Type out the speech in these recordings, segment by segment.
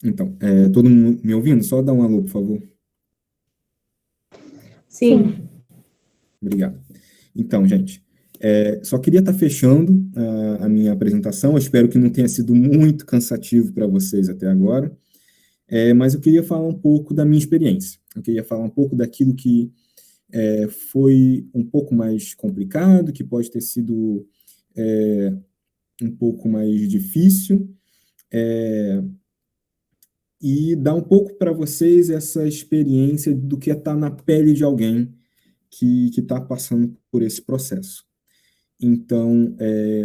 Então, todo mundo me ouvindo? Só dá um alô, por favor. Sim. Obrigado. Então, gente, só queria estar fechando a minha apresentação. Eu espero que não tenha sido muito cansativo para vocês até agora, mas eu queria falar um pouco da minha experiência. Eu queria falar um pouco daquilo que foi um pouco mais complicado, que pode ter sido um pouco mais difícil, e dar um pouco para vocês essa experiência do que é estar na pele de alguém que está passando por esse processo. Então,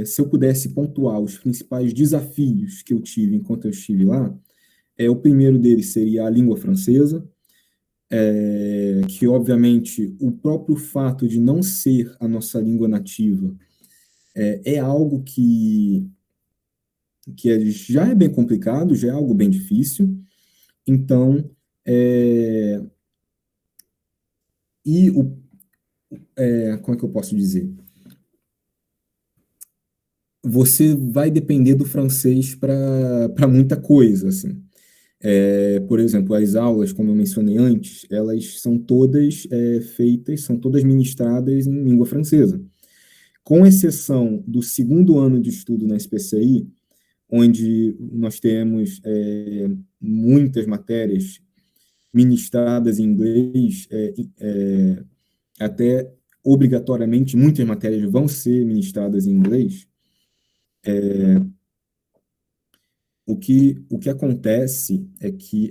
se eu pudesse pontuar os principais desafios que eu tive enquanto eu estive lá, o primeiro deles seria a língua francesa, que, obviamente, o próprio fato de não ser a nossa língua nativa é algo que já é bem complicado, já é algo bem difícil. Então, e como é que eu posso dizer? Você vai depender do francês para muita coisa, assim. Por exemplo, as aulas, como eu mencionei antes, elas são todas feitas, são todas ministradas em língua francesa. Com exceção do segundo ano de estudo na SPCI, onde nós temos muitas matérias ministradas em inglês, até obrigatoriamente muitas matérias vão ser ministradas em inglês. O que acontece é que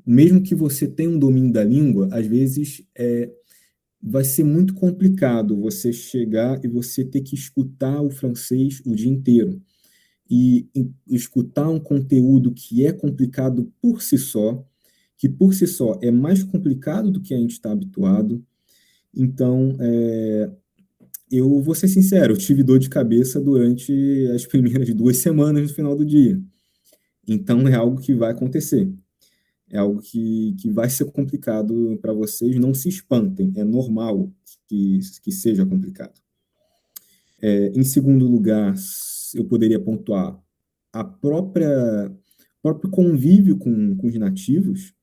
mesmo que você tenha um domínio da língua, às vezes vai ser muito complicado você chegar e você ter que escutar o francês o dia inteiro. E escutar um conteúdo que é complicado por si só, que por si só é mais complicado do que a gente está habituado. Então, eu vou ser sincero, eu tive dor de cabeça durante as primeiras 2 semanas no final do dia. Então, é algo que vai acontecer. É algo que vai ser complicado para vocês, não se espantem, é normal que seja complicado. Em segundo lugar, eu poderia pontuar a próprio convívio com os nativos.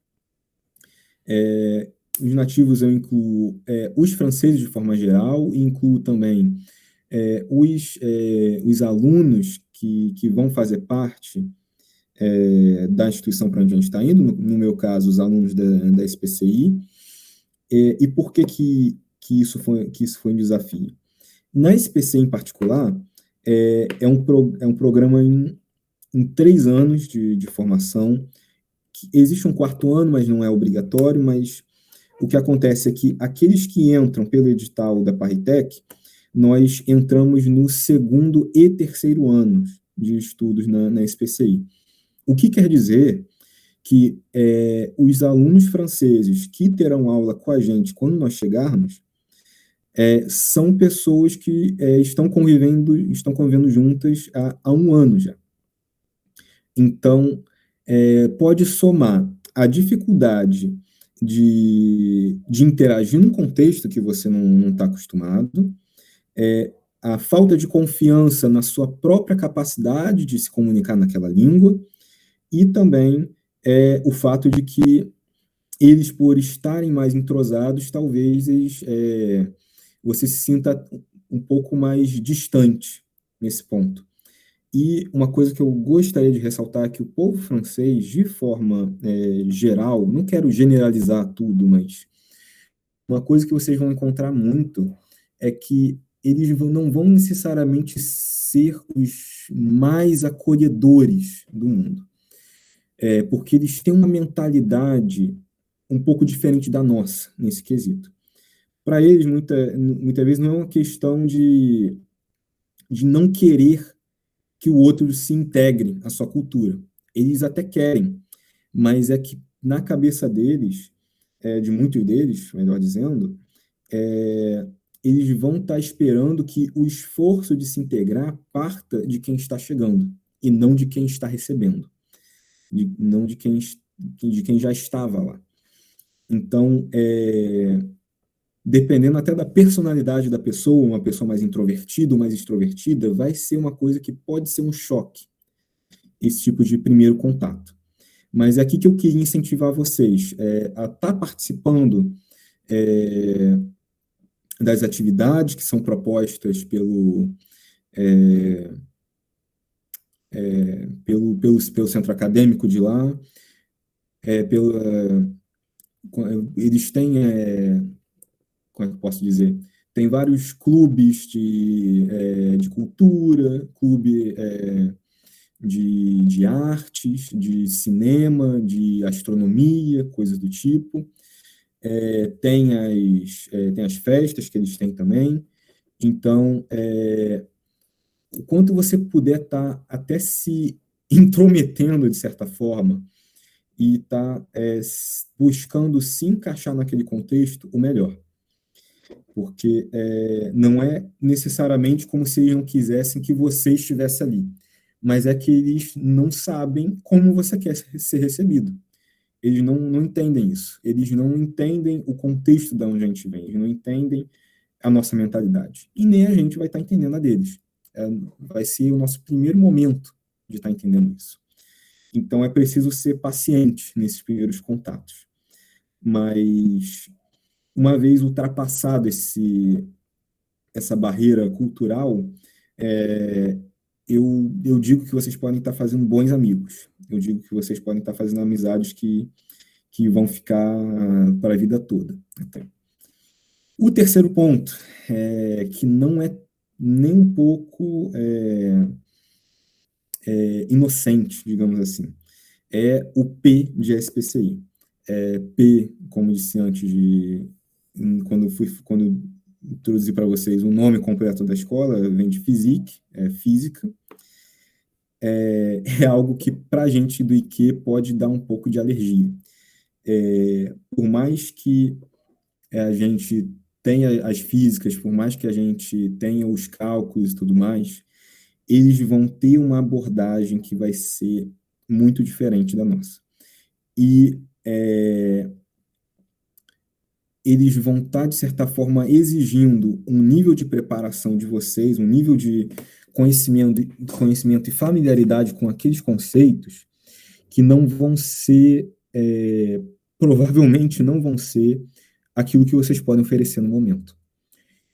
Os nativos eu incluo os franceses de forma geral, e incluo também os alunos que vão fazer parte da instituição para onde a gente está indo, no meu caso, os alunos da SPCI. E por que isso foi um desafio? Na SPCI em particular, é um programa em 3 anos de formação. Existe um quarto ano, mas não é obrigatório, mas o que acontece é que aqueles que entram pelo edital da Parritec, nós entramos no segundo e terceiro ano de estudos na SPCI. O que quer dizer que os alunos franceses que terão aula com a gente quando nós chegarmos são pessoas que estão convivendo juntas há um ano já. Então, pode somar a dificuldade de interagir num contexto que você não está acostumado, a falta de confiança na sua própria capacidade de se comunicar naquela língua, e também o fato de que eles, por estarem mais entrosados, talvez você se sinta um pouco mais distante nesse ponto. E uma coisa que eu gostaria de ressaltar é que o povo francês, de forma geral, não quero generalizar tudo, mas uma coisa que vocês vão encontrar muito é que eles não vão necessariamente ser os mais acolhedores do mundo, porque eles têm uma mentalidade um pouco diferente da nossa nesse quesito. Para eles, muitas vezes, não é uma questão de não querer que o outro se integre à sua cultura. Eles até querem, mas é que na cabeça deles, de muitos deles, melhor dizendo, eles vão estar esperando que o esforço de se integrar parta de quem está chegando e não de quem está recebendo, não de quem já estava lá. Então, dependendo até da personalidade da pessoa, uma pessoa mais introvertida ou mais extrovertida, vai ser uma coisa que pode ser um choque. esse tipo de primeiro contato. Mas é aqui que eu queria incentivar vocês a estar participando das atividades que são propostas pelo centro acadêmico de lá, pela, eles têm, como é que eu posso dizer? Tem vários clubes de cultura, clube de artes, de cinema, de astronomia, coisas do tipo. Tem as festas que eles têm também. Então, o quanto você puder estar até se intrometendo, de certa forma, e estar buscando se encaixar naquele contexto, o melhor. Porque não é necessariamente como se eles não quisessem que você estivesse ali, mas é que eles não sabem como você quer ser recebido. Eles não entendem isso. Eles não entendem o contexto de onde a gente vem. Eles não entendem a nossa mentalidade. E nem a gente vai estar entendendo a deles. Vai ser o nosso primeiro momento de estar entendendo isso. Então, é preciso ser paciente nesses primeiros contatos. Mas, uma vez ultrapassado essa barreira cultural, eu digo que vocês podem estar fazendo bons amigos. Eu digo que vocês podem estar fazendo amizades que vão ficar para a vida toda. O terceiro ponto, que não é nem um pouco inocente, digamos assim, é o P de SPCI. P, como disse antes, quando introduzi para vocês o nome completo da escola, vem de Physique, física. É algo que, para a gente do IQ, pode dar um pouco de alergia. Por mais que a gente tenha as físicas, por mais que a gente tenha os cálculos e tudo mais, eles vão ter uma abordagem que vai ser muito diferente da nossa. E eles vão estar, de certa forma, exigindo um nível de preparação de vocês, um nível de conhecimento e familiaridade com aqueles conceitos que não vão ser, provavelmente não vão ser aquilo que vocês podem oferecer no momento.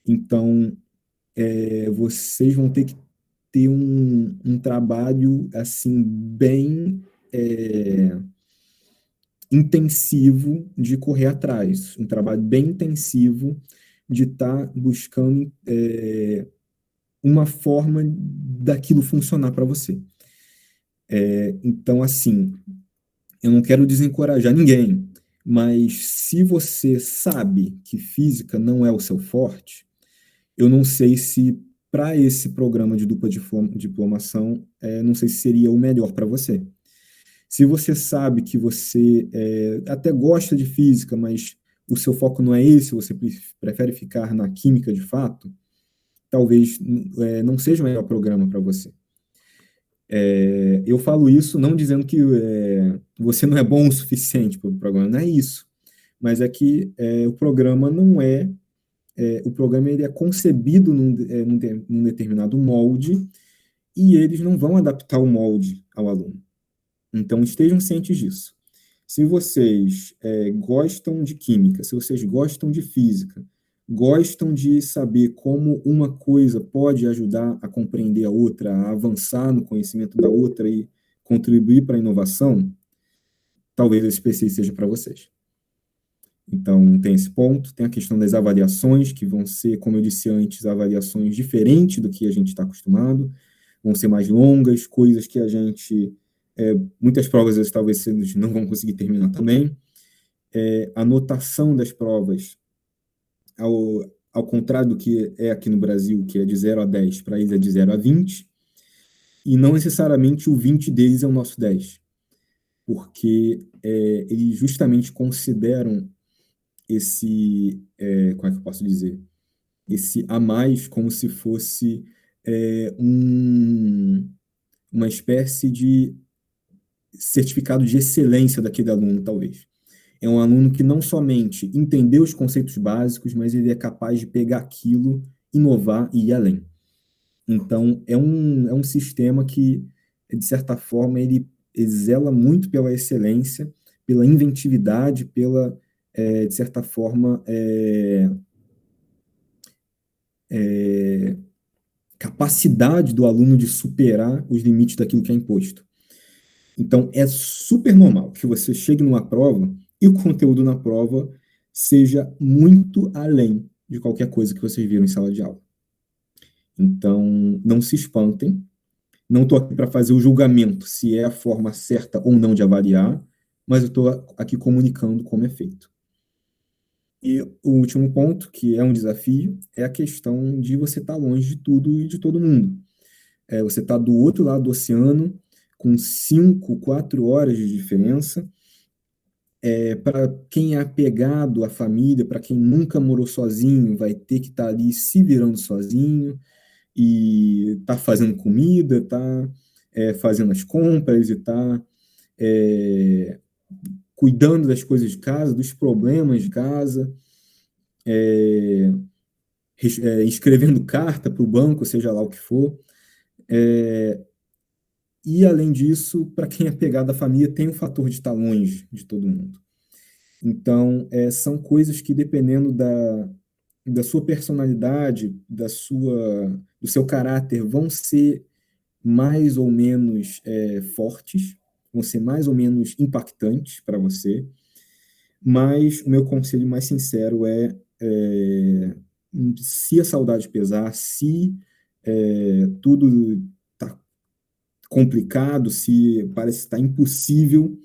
Então, vocês vão ter que ter um trabalho assim bem intensivo de correr atrás, um trabalho bem intensivo de estar buscando uma forma daquilo funcionar para você. Então, assim, eu não quero desencorajar ninguém, mas se você sabe que física não é o seu forte, eu não sei se para esse programa de dupla diplomação, não sei se seria o melhor para você. Se você sabe que você até gosta de física, mas o seu foco não é esse, você prefere ficar na química de fato, talvez não seja o melhor programa para você. Eu falo isso não dizendo que você não é bom o suficiente para o programa, não é isso. Mas é que o programa não é... o programa ele é concebido num determinado molde e eles não vão adaptar o molde ao aluno. Então, estejam cientes disso. Se vocês gostam de química, se vocês gostam de física, gostam de saber como uma coisa pode ajudar a compreender a outra, a avançar no conhecimento da outra e contribuir para a inovação, talvez esse PC seja para vocês. Então, tem esse ponto, tem a questão das avaliações, que vão ser, como eu disse antes, avaliações diferentes do que a gente está acostumado, vão ser mais longas, coisas que a gente... muitas provas, às vezes, talvez vocês não vão conseguir terminar também. A notação das provas, ao contrário do que é aqui no Brasil, que é de 0 a 10, para eles é de 0 a 20, e não necessariamente o 20 deles é o nosso 10, porque eles justamente consideram esse, como é que eu posso dizer, esse a mais como se fosse uma espécie de certificado de excelência daquele aluno, talvez. É um aluno que não somente entendeu os conceitos básicos, mas ele é capaz de pegar aquilo, inovar e ir além. Então, é um sistema que de certa forma, ele zela muito pela excelência, pela inventividade, pela, de certa forma, capacidade do aluno de superar os limites daquilo que é imposto. Então, é super normal que você chegue numa prova e o conteúdo na prova seja muito além de qualquer coisa que vocês viram em sala de aula. Então, não se espantem. Não estou aqui para fazer o julgamento se é a forma certa ou não de avaliar, mas eu estou aqui comunicando como é feito. E o último ponto, que é um desafio, é a questão de você estar longe de tudo e de todo mundo. Você está do outro lado do oceano, com 5, 4 horas de diferença. Para quem é apegado à família, para quem nunca morou sozinho, vai ter que estar ali se virando sozinho e tá fazendo comida, tá fazendo as compras e tá é, cuidando das coisas de casa, dos problemas de casa, escrevendo carta para o banco, seja lá o que for. E, além disso, para quem é apegado à família, tem o fator de estar longe de todo mundo. Então, são coisas que, dependendo da sua personalidade, do seu caráter, vão ser mais ou menos fortes, vão ser mais ou menos impactantes para você, mas o meu conselho mais sincero se a saudade pesar, se tudo está complicado, se parece estar impossível,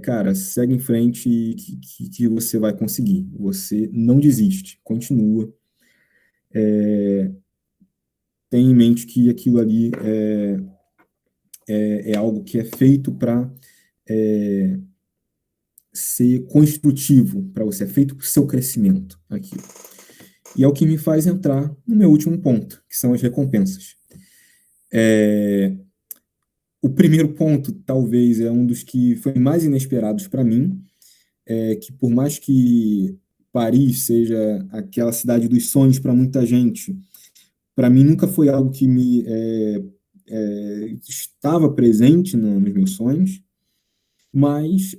cara, segue em frente que você vai conseguir. Você não desiste, continua. Tenha em mente que aquilo ali é algo que é feito para ser construtivo para você, é feito para o seu crescimento aqui. E é o que me faz entrar no meu último ponto, que são as recompensas. O primeiro ponto, talvez, é um dos que foi mais inesperados para mim, que por mais que Paris seja aquela cidade dos sonhos para muita gente, para mim nunca foi algo que me estava presente nos meus sonhos, mas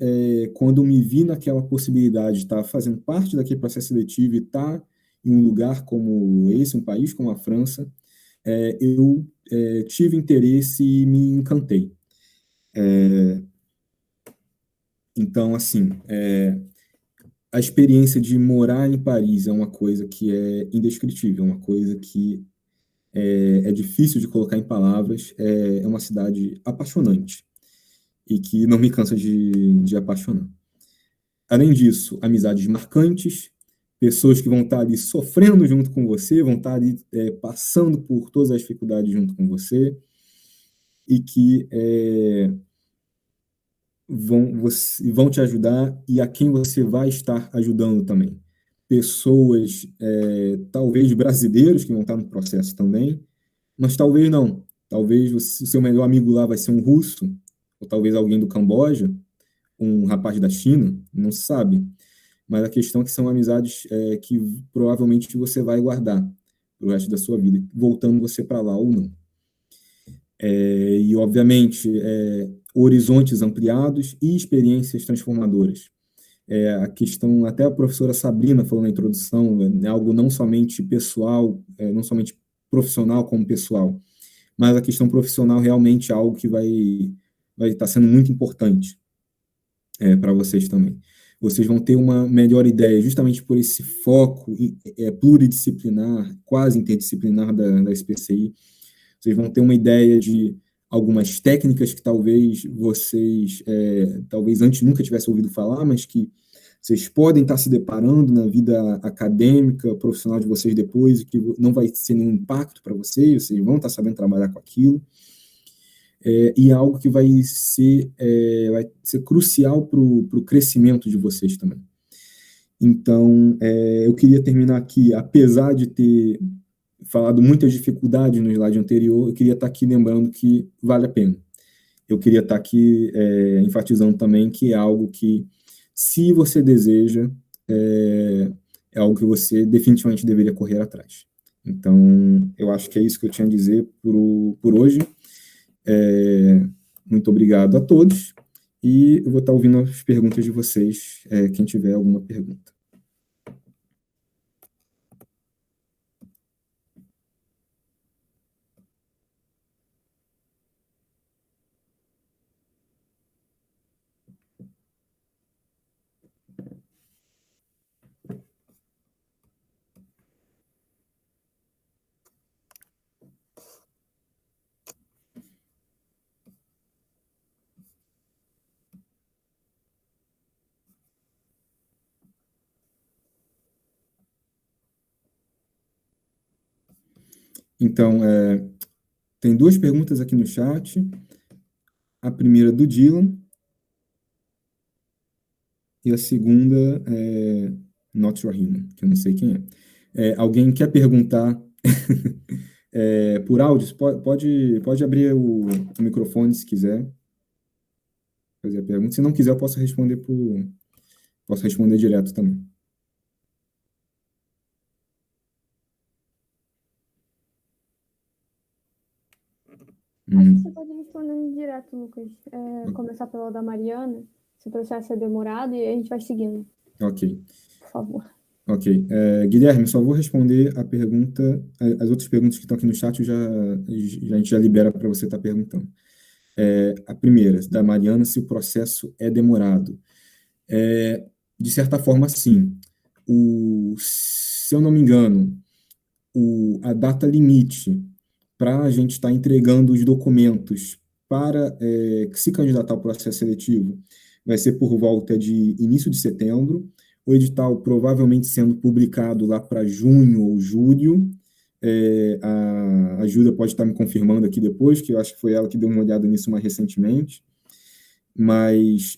quando me vi naquela possibilidade de estar fazendo parte daquele processo seletivo e estar em um lugar como esse, um país como a França, eu tive interesse e me encantei. Então, assim, a experiência de morar em Paris é uma coisa que é indescritível, é uma coisa que é difícil de colocar em palavras, é uma cidade apaixonante e que não me cansa de apaixonar. Além disso, amizades marcantes, pessoas que vão estar ali sofrendo junto com você, vão estar ali passando por todas as dificuldades junto com você e que vão te ajudar e a quem você vai estar ajudando também. Pessoas, talvez brasileiros que vão estar no processo também, mas talvez não. Talvez o seu melhor amigo lá vai ser um russo, ou talvez alguém do Camboja, um rapaz da China, não se sabe. Mas a questão é que são amizades que provavelmente você vai guardar pro resto da sua vida, voltando você para lá ou não. E, obviamente, horizontes ampliados e experiências transformadoras. A questão, até a professora Sabrina falou na introdução, é algo não somente pessoal, não somente profissional como pessoal, mas a questão profissional realmente é algo que vai estar sendo muito importante para vocês também. Vocês vão ter uma melhor ideia, justamente por esse foco pluridisciplinar, quase interdisciplinar da SPCI. Vocês vão ter uma ideia de algumas técnicas que talvez vocês, talvez antes nunca tivessem ouvido falar, mas que vocês podem estar se deparando na vida acadêmica, profissional de vocês depois, e que não vai ser nenhum impacto para vocês vão estar sabendo trabalhar com aquilo. E é algo que vai ser crucial para o crescimento de vocês também. Então, eu queria terminar aqui, apesar de ter falado muitas dificuldades no slide anterior, eu queria estar aqui lembrando que vale a pena. Eu queria estar aqui enfatizando também que é algo que, se você deseja, é algo que você definitivamente deveria correr atrás. Então, eu acho que é isso que eu tinha a dizer por hoje. Muito obrigado a todos e eu vou estar ouvindo as perguntas de vocês, quem tiver alguma pergunta. Então, tem duas perguntas aqui no chat. A primeira do Dylan e a segunda é Not Rahima, que eu não sei quem é. Alguém quer perguntar por áudios? Pode abrir o microfone se quiser fazer a pergunta. Se não quiser, eu posso responder direto também. Acho que você pode responder direto, Lucas. Começar pela da Mariana, se o processo é demorado, e a gente vai seguindo. Ok. Por favor. Ok. Guilherme, só vou responder a pergunta. As outras perguntas que estão aqui no chat, a gente já libera para você estar perguntando. A primeira, da Mariana, se o processo é demorado. De certa forma, sim. Se eu não me engano, a data limite para a gente estar entregando os documentos para se candidatar ao processo seletivo vai ser por volta de início de setembro, o edital provavelmente sendo publicado lá para junho ou julho. A Júlia pode estar me confirmando aqui depois, que eu acho que foi ela que deu uma olhada nisso mais recentemente, mas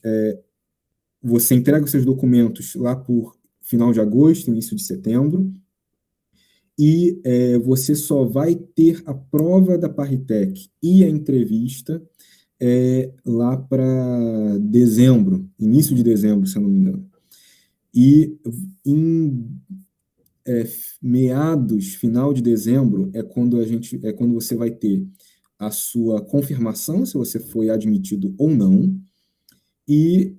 você entrega os seus documentos lá por final de agosto, início de setembro, e você só vai ter a prova da Parritec e a entrevista lá para dezembro, início de dezembro, se eu não me engano. E em meados, final de dezembro, quando você vai ter a sua confirmação, se você foi admitido ou não, e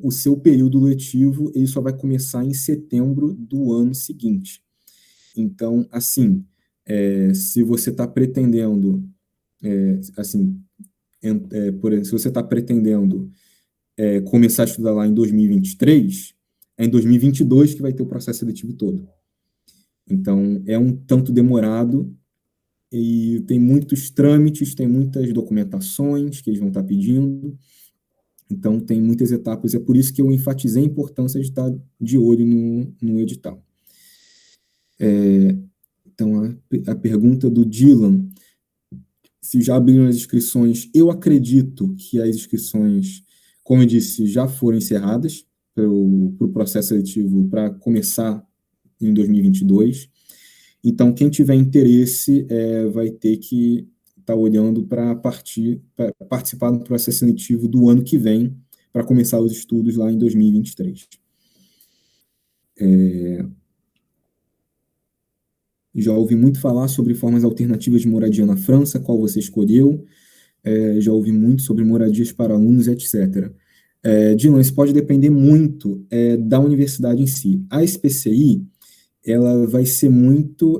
o seu período letivo ele só vai começar em setembro do ano seguinte. Então, assim, se você está pretendendo, assim, por exemplo, se você está pretendendo começar a estudar lá em 2023, é em 2022 que vai ter o processo seletivo todo. Então, é um tanto demorado e tem muitos trâmites, tem muitas documentações que eles vão estar pedindo. Então, tem muitas etapas. É por isso que eu enfatizei a importância de estar de olho no edital. Então, a pergunta do Dylan, se já abriram as inscrições, eu acredito que as inscrições, como eu disse, já foram encerradas para o processo seletivo para começar em 2022. Então, quem tiver interesse vai ter que estar olhando para participar do processo seletivo do ano que vem, para começar os estudos lá em 2023. Já ouvi muito falar sobre formas alternativas de moradia na França, qual você escolheu. Já ouvi muito sobre moradias para alunos, etc. Dylan, isso pode depender muito da universidade em si. A SPCI, ela vai ser muito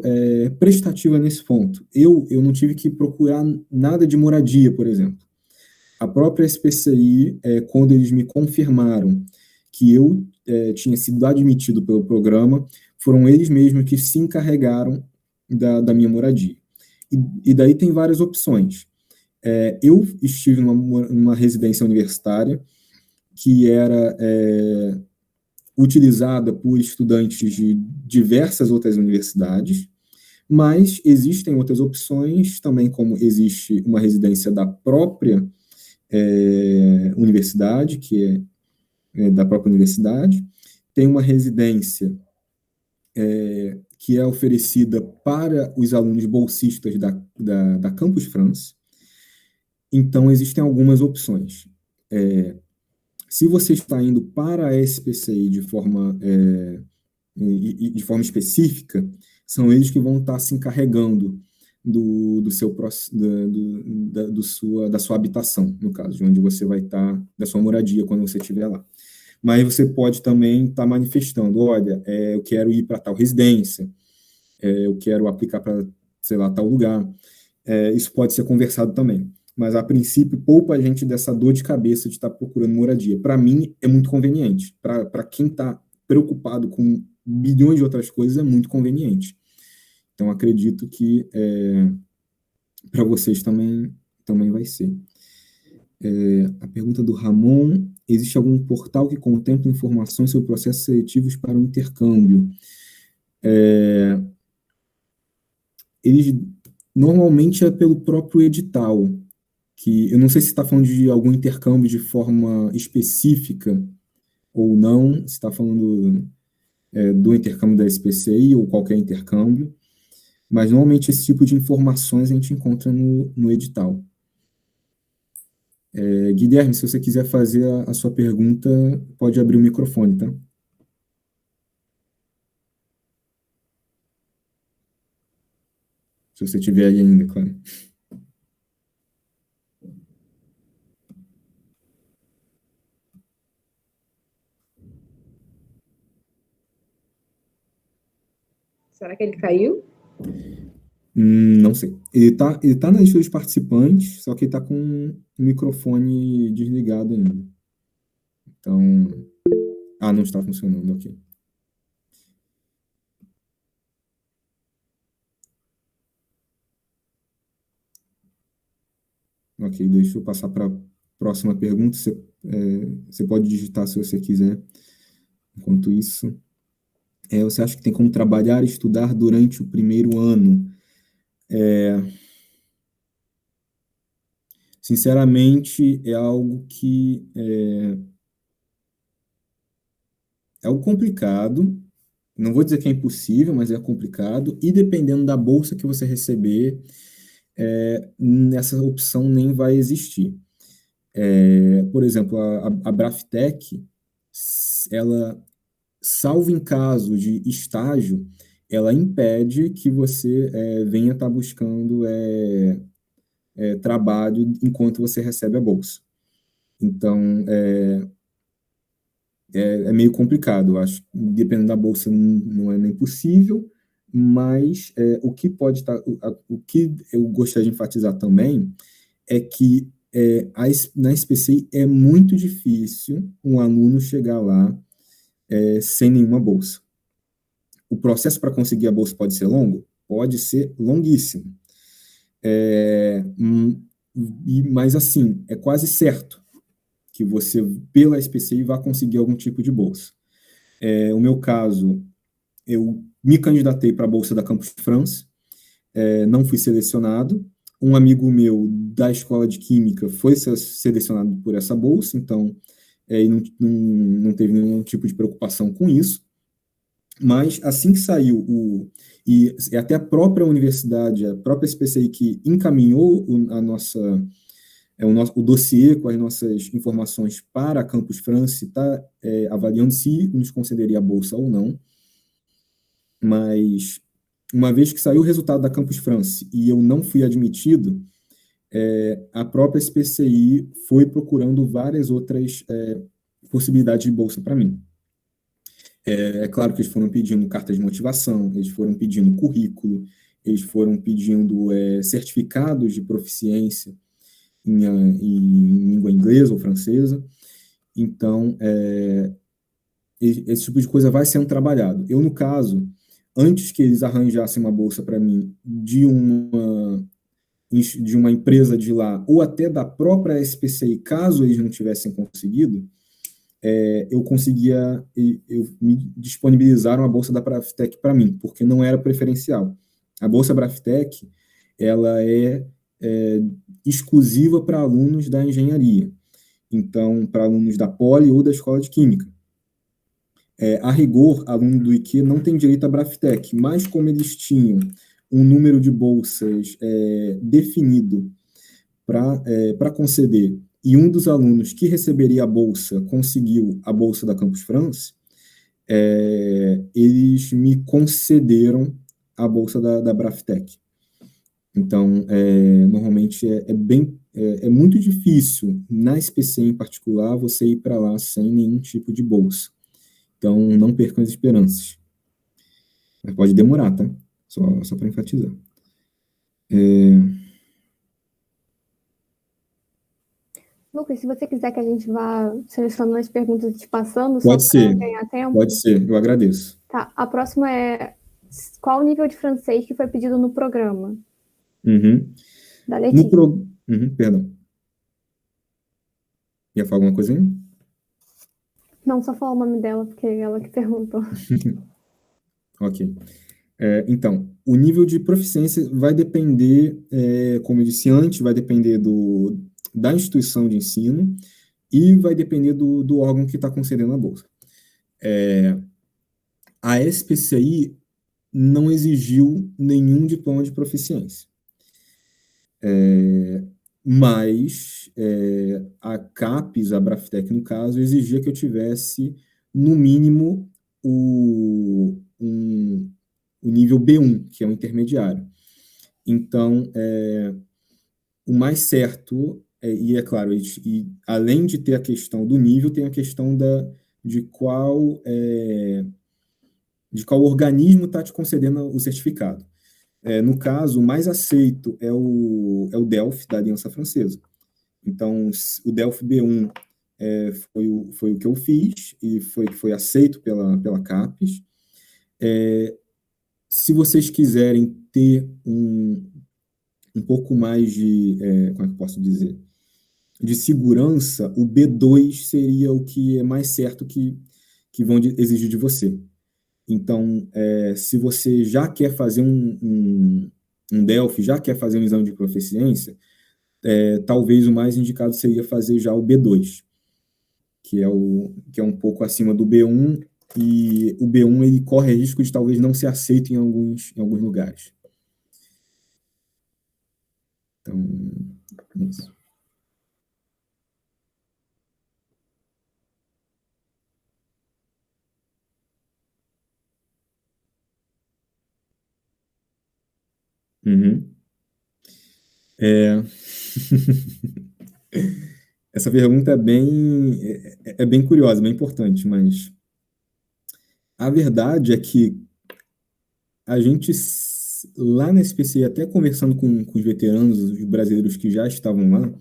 prestativa nesse ponto. Eu não tive que procurar nada de moradia, por exemplo. A própria SPCI, quando eles me confirmaram que eu tinha sido admitido pelo programa, foram eles mesmos que se encarregaram da minha moradia. E daí tem várias opções. Eu estive numa residência universitária que era utilizada por estudantes de diversas outras universidades, mas existem outras opções também, como existe uma residência da própria universidade, que da própria universidade, tem uma residência que é oferecida para os alunos bolsistas da Campus France. Então, existem algumas opções. Se você está indo para a SPCI de forma específica, são eles que vão estar se encarregando da sua habitação, no caso, de onde você vai estar, da sua moradia quando você estiver lá. Mas você pode também estar manifestando, olha, eu quero ir para tal residência, eu quero aplicar para, sei lá, tal lugar. Isso pode ser conversado também. Mas, a princípio, poupa a gente dessa dor de cabeça de estar procurando moradia. Para mim, é muito conveniente. Para quem está preocupado com bilhões de outras coisas, é muito conveniente. Então, acredito que para vocês também vai ser. A pergunta do Ramon: existe algum portal que contempla informações sobre processos seletivos para o intercâmbio? Eles normalmente é pelo próprio edital, que eu não sei se está falando de algum intercâmbio de forma específica ou não, se está falando do intercâmbio da SPCI ou qualquer intercâmbio, mas normalmente esse tipo de informações a gente encontra no edital. Guilherme, se você quiser fazer a sua pergunta, pode abrir o microfone, tá? Se você tiver aí ainda, claro. Será que ele caiu? Não sei. Ele tá na lista dos participantes, só que ele tá com o microfone desligado ainda. Então... não está funcionando, ok. Ok, deixa eu passar para a próxima pergunta. Você pode digitar se você quiser. Enquanto isso, você acha que tem como trabalhar e estudar durante o primeiro ano? Sinceramente, é algo que é algo complicado. Não vou dizer que é impossível, mas é complicado. E dependendo da bolsa que você receber, essa opção nem vai existir. Por exemplo, a Braftec, ela, salvo em caso de estágio, ela impede que você venha estar buscando trabalho enquanto você recebe a bolsa. Então, é meio complicado, eu acho. Dependendo da bolsa, não é nem possível, mas o que pode estar... O que eu gostaria de enfatizar também é que na SPCI é muito difícil um aluno chegar lá sem nenhuma bolsa. O processo para conseguir a bolsa pode ser longo? Pode ser longuíssimo. Mas, assim, é quase certo que você, pela SPCI, vai conseguir algum tipo de bolsa. O meu caso, eu me candidatei para a bolsa da Campus France, não fui selecionado. Um amigo meu da escola de Química foi selecionado por essa bolsa, então não teve nenhum tipo de preocupação com isso. Mas assim que saiu e até a própria universidade, a própria SPCI que encaminhou o dossiê com as nossas informações para a Campus France, está avaliando se nos concederia a bolsa ou não. Mas uma vez que saiu o resultado da Campus France e eu não fui admitido, a própria SPCI foi procurando várias outras possibilidades de bolsa para mim. É claro que eles foram pedindo carta de motivação, eles foram pedindo currículo, eles foram pedindo certificados de proficiência em língua inglesa ou francesa. Então, esse tipo de coisa vai sendo trabalhado. Eu, no caso, antes que eles arranjassem uma bolsa para mim de uma empresa de lá, ou até da própria SPCI, caso eles não tivessem conseguido, eu me disponibilizaram a bolsa da Braftec para mim, porque não era preferencial. A bolsa Braftec, ela é exclusiva para alunos da engenharia, então, para alunos da Poli ou da Escola de Química. A rigor, aluno do IQ não tem direito à Braftec, mas como eles tinham um número de bolsas definido para conceder, e um dos alunos que receberia a bolsa conseguiu a bolsa da Campus France, eles me concederam a bolsa da Braftec. Então, normalmente é muito difícil, na SPC em particular, você ir para lá sem nenhum tipo de bolsa. Então, não percam as esperanças. Mas pode demorar, tá? Só para enfatizar. Lucas, se você quiser que a gente vá selecionando as perguntas e te passando, só Pode para ser, ganhar tempo. pode ser, eu agradeço. Tá, a próxima é: qual o nível de francês que foi pedido no programa? Uhum. Da Letícia. Perdão. Ia falar alguma coisa aí? Não, só falar o nome dela, porque é ela que perguntou. Ok. Então, o nível de proficiência vai depender, como eu disse antes, vai depender da instituição de ensino e vai depender do órgão que está concedendo a bolsa. A SPCI não exigiu nenhum diploma de proficiência. Mas a CAPES, a Braftec, no caso, exigia que eu tivesse, no mínimo, o nível B1, que é o intermediário. Então, o mais certo, e é claro, além de ter a questão do nível, tem a questão de qual organismo está te concedendo o certificado. No caso, o mais aceito é o DELF, da Aliança Francesa. Então, o DELF B1 foi o que eu fiz e foi aceito pela CAPES. Se vocês quiserem ter um pouco mais como é que eu posso dizer? De segurança, o B2 seria o que é mais certo que vão exigir de você. Então, se você já quer fazer um DELF, já quer fazer um exame de proficiência, talvez o mais indicado seria fazer já o B2, que é um pouco acima do B1, e o B1 ele corre risco de talvez não ser aceito em alguns lugares. Então, é isso. Uhum. Essa pergunta é bem curiosa, bem importante, mas a verdade é que a gente, lá na SPC, até conversando com os veteranos, os brasileiros que já estavam lá,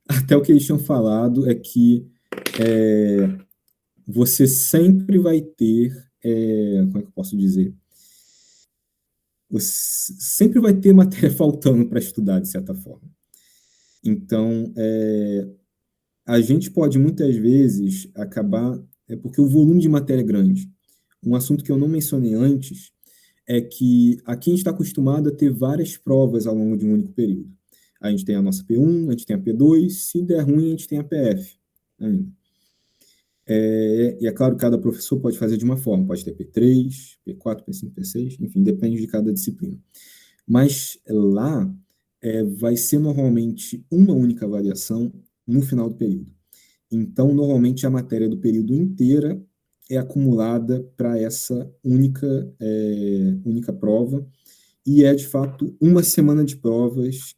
até o que eles tinham falado é que você sempre vai ter, como é que eu posso dizer? Você sempre vai ter matéria faltando para estudar, de certa forma. Então, a gente pode muitas vezes acabar, porque o volume de matéria é grande. Um assunto que eu não mencionei antes é que aqui a gente está acostumado a ter várias provas ao longo de um único período. A gente tem a nossa P1, a gente tem a P2, se der ruim, a gente tem a PF ainda. E é claro, cada professor pode fazer de uma forma, pode ter P3, P4, P5, P6, enfim, depende de cada disciplina. Mas lá vai ser normalmente uma única avaliação no final do período. Então, normalmente, a matéria do período inteira é acumulada para essa única prova, e de fato, uma semana de provas,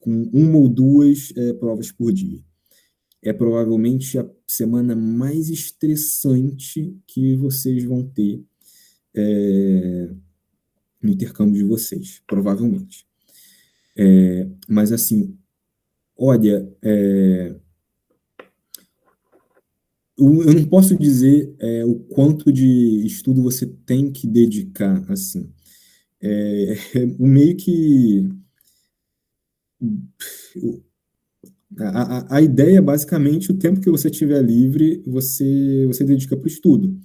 com uma ou duas provas por dia. É provavelmente a semana mais estressante que vocês vão ter no intercâmbio de vocês, provavelmente. Mas, assim, olha, eu não posso dizer o quanto de estudo você tem que dedicar, assim. O meio que... A ideia é basicamente o tempo que você tiver livre, você dedica para o estudo.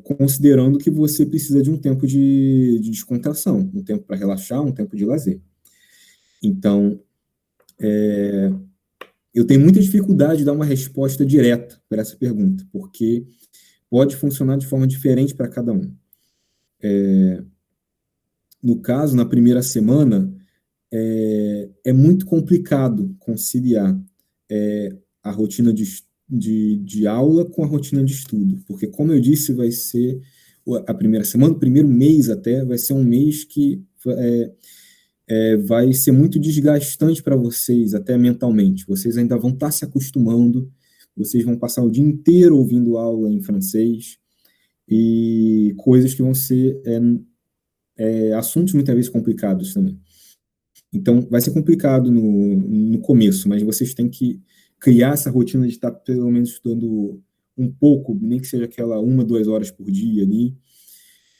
Considerando que você precisa de um tempo de descontração, um tempo para relaxar, um tempo de lazer. Então, eu tenho muita dificuldade de dar uma resposta direta para essa pergunta, porque pode funcionar de forma diferente para cada um. No caso, na primeira semana, é muito complicado conciliar a rotina de aula com a rotina de estudo, porque, como eu disse, vai ser a primeira semana, o primeiro mês até, vai ser um mês que vai ser muito desgastante para vocês, até mentalmente. Vocês ainda vão estar se acostumando, vocês vão passar o dia inteiro ouvindo aula em francês, e coisas que vão ser assuntos muitas vezes complicados também. Então, vai ser complicado no começo, mas vocês têm que criar essa rotina de estar pelo menos estudando um pouco, nem que seja aquela 1, 2 horas por dia ali.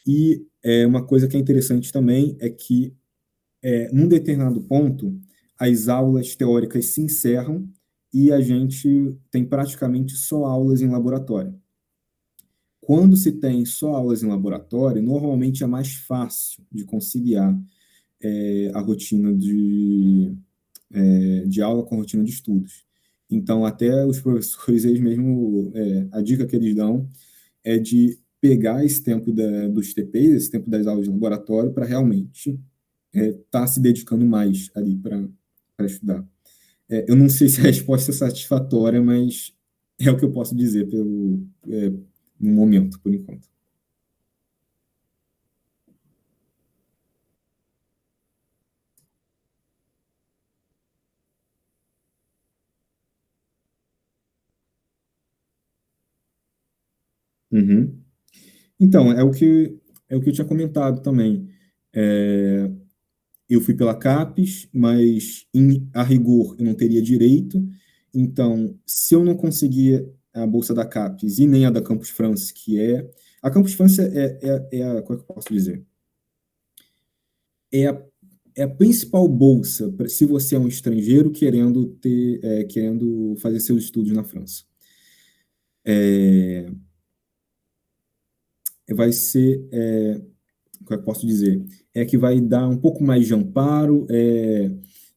E uma coisa que é interessante também é que, num determinado ponto, as aulas teóricas se encerram e a gente tem praticamente só aulas em laboratório. Quando se tem só aulas em laboratório, normalmente é mais fácil de conciliar a rotina de aula com a rotina de estudos. Então, até os professores, eles mesmo, a dica que eles dão é de pegar esse tempo dos TPs, esse tempo das aulas de laboratório, para realmente estar se dedicando mais ali para estudar. Eu não sei se a resposta é satisfatória, mas é o que eu posso dizer no momento, por enquanto. Uhum. Então, é o que eu tinha comentado também. Eu fui pela CAPES, mas a rigor eu não teria direito. Então, se eu não conseguir a bolsa da CAPES e nem a da Campus France, a Campus France como é que eu posso dizer? É a principal bolsa se você é um estrangeiro querendo fazer seus estudos na França. Vai ser, como é que eu posso dizer? É que vai dar um pouco mais de amparo,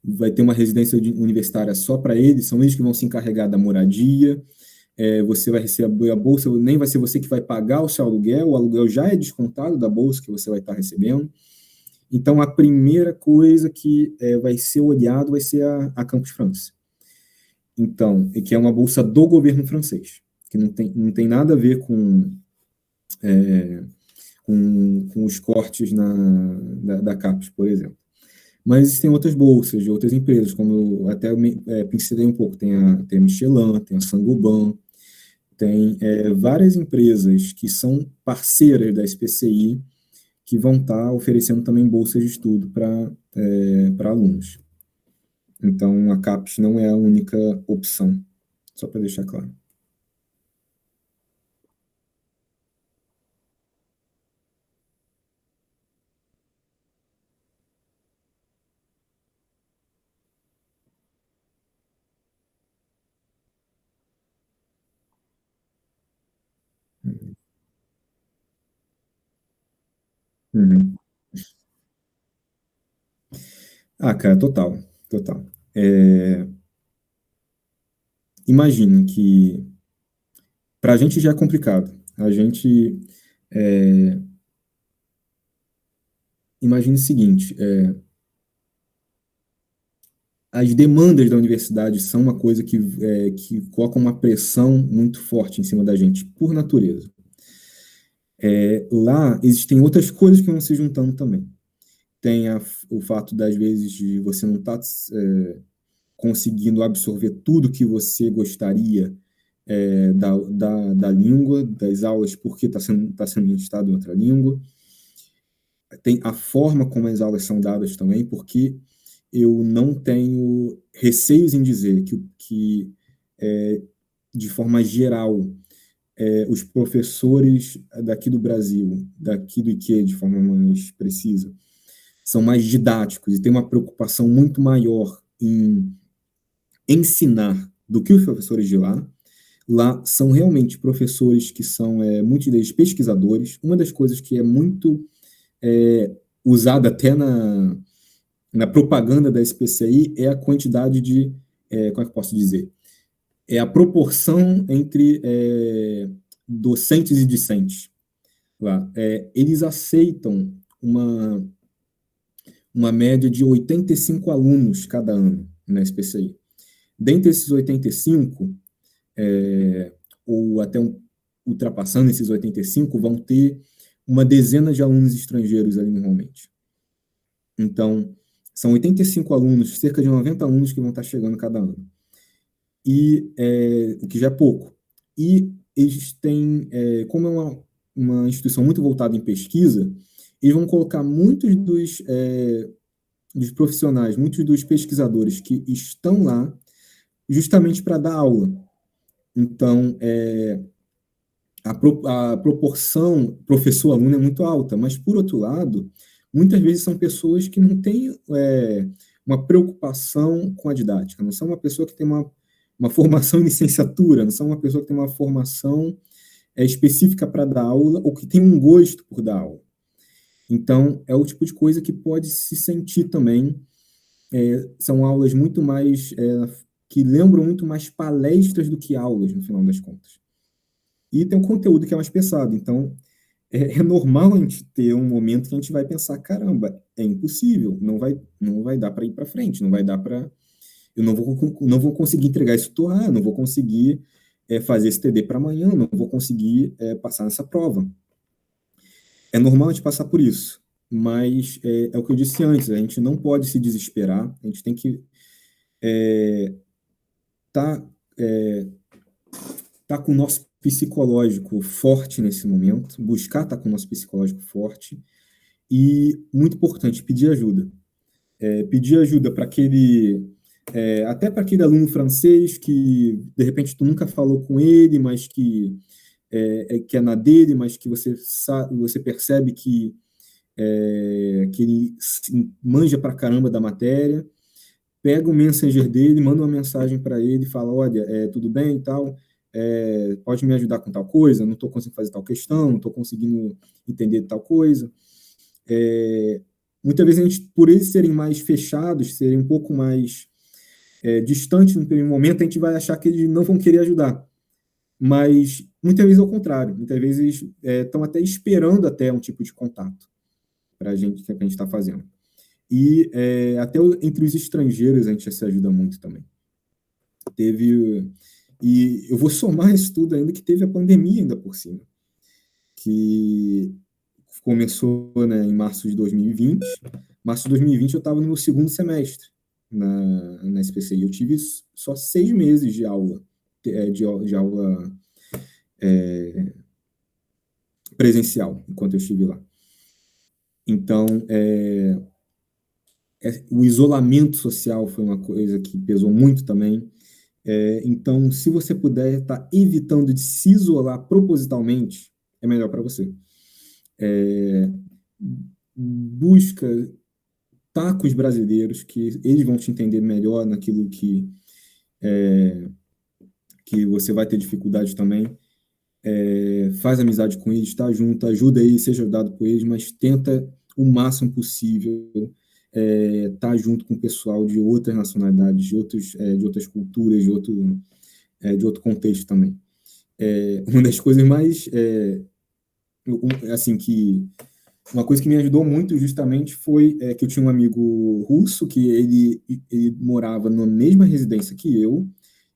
vai ter uma residência universitária só para eles, são eles que vão se encarregar da moradia, você vai receber a bolsa, nem vai ser você que vai pagar o seu aluguel, o aluguel já é descontado da bolsa que você vai estar recebendo. Então, a primeira coisa que vai ser olhado vai ser a Campus France. Então, que é uma bolsa do governo francês, que não tem nada a ver com os cortes da CAPES, por exemplo. Mas existem outras bolsas de outras empresas, como eu até pincelei um pouco, tem a Michelin, tem a Saint-Gobain, tem várias empresas que são parceiras da SPCI que vão estar oferecendo também bolsas de estudo para alunos. Então, a CAPES não é a única opção, só para deixar claro. Uhum. Ah, cara, total, total. Imagina que para a gente já é complicado. A gente imagina o seguinte: as demandas da universidade são uma coisa que coloca uma pressão muito forte em cima da gente, por natureza. Lá existem outras coisas que vão se juntando também. Tem o fato das vezes de você não estar conseguindo absorver tudo que você gostaria da língua, das aulas, porque está sendo ministrado em outra língua. Tem a forma como as aulas são dadas também, porque eu não tenho receios em dizer que de forma geral, os professores daqui do Brasil, daqui do IQ, de forma mais precisa, são mais didáticos e têm uma preocupação muito maior em ensinar do que os professores de lá. Lá são realmente professores que são, muitos deles, pesquisadores. Uma das coisas que é muito usada até na propaganda da SPCI é a quantidade como é que eu posso dizer? É a proporção entre docentes e discentes lá. Eles aceitam uma média de 85 alunos cada ano na SPCI. Dentre esses 85, ou até ultrapassando esses 85, vão ter uma dezena de alunos estrangeiros ali normalmente. Então, são 85 alunos, cerca de 90 alunos que vão estar chegando cada ano. O que já é pouco. E eles têm, como é uma instituição muito voltada em pesquisa, eles vão colocar muitos dos profissionais, muitos dos pesquisadores que estão lá justamente para dar aula. Então, a proporção professor-aluno é muito alta, mas, por outro lado, muitas vezes são pessoas que não têm uma preocupação com a didática, não são uma pessoa que tem uma formação em licenciatura, não são uma pessoa que tem uma formação específica para dar aula ou que tem um gosto por dar aula. Então, é o tipo de coisa que pode se sentir também. São aulas muito mais que lembram muito mais palestras do que aulas, no final das contas. E tem um conteúdo que é mais pesado. Então, é normal a gente ter um momento que a gente vai pensar, caramba, é impossível, não vai dar para ir para frente, não vai dar para... Eu não vou conseguir entregar isso torrar, não vou conseguir fazer esse TD para amanhã, não vou conseguir passar nessa prova. É normal a gente passar por isso, mas é o que eu disse antes, a gente não pode se desesperar, a gente tem que tá com o nosso psicológico forte nesse momento, buscar estar com o nosso psicológico forte e, muito importante, pedir ajuda. Pedir ajuda para até para aquele aluno francês que, de repente, tu nunca falou com ele, mas que é na dele, mas que você percebe que ele manja pra caramba da matéria, pega o Messenger dele, manda uma mensagem para ele, fala, olha, tudo bem e tal, pode me ajudar com tal coisa, não estou conseguindo fazer tal questão, não estou conseguindo entender tal coisa. Muitas vezes, a gente, por eles serem mais fechados, serem um pouco mais distantes no primeiro momento, a gente vai achar que eles não vão querer ajudar. Mas, muitas vezes, é o contrário. Muitas vezes, estão até esperando até um tipo de contato para a gente, que a gente está fazendo. E até entre os estrangeiros a gente se ajuda muito também. E eu vou somar isso tudo ainda, que teve a pandemia ainda por cima, que começou, né, em março de 2020. Março de 2020 eu estava no meu segundo semestre na SPCI. Eu tive só 6 meses de aula, de aula presencial, enquanto eu estive lá. Então, o isolamento social foi uma coisa que pesou muito também. Então, se você puder estar evitando de se isolar propositalmente, é melhor para você. Busca estar com os brasileiros, que eles vão te entender melhor naquilo que você vai ter dificuldade também. Faz amizade com eles, está junto, ajuda eles, seja ajudado por eles, mas tenta o máximo possível estar junto com o pessoal de outras nacionalidades, de outras culturas, de outro contexto também. Uma das coisas mais assim uma coisa que me ajudou muito justamente foi que eu tinha um amigo russo que ele morava na mesma residência que eu,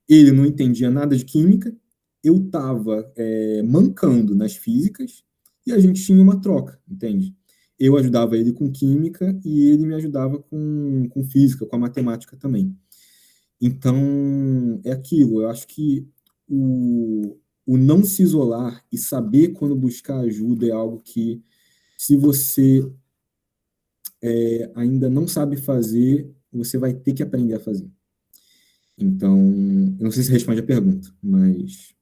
ele não entendia nada de química, eu estava mancando nas físicas e a gente tinha uma troca, entende? Eu ajudava ele com química e ele me ajudava com física, com a matemática também. Então, é aquilo, eu acho que o não se isolar e saber quando buscar ajuda é algo que, se você ainda não sabe fazer, você vai ter que aprender a fazer. Então, eu não sei se responde a pergunta, mas...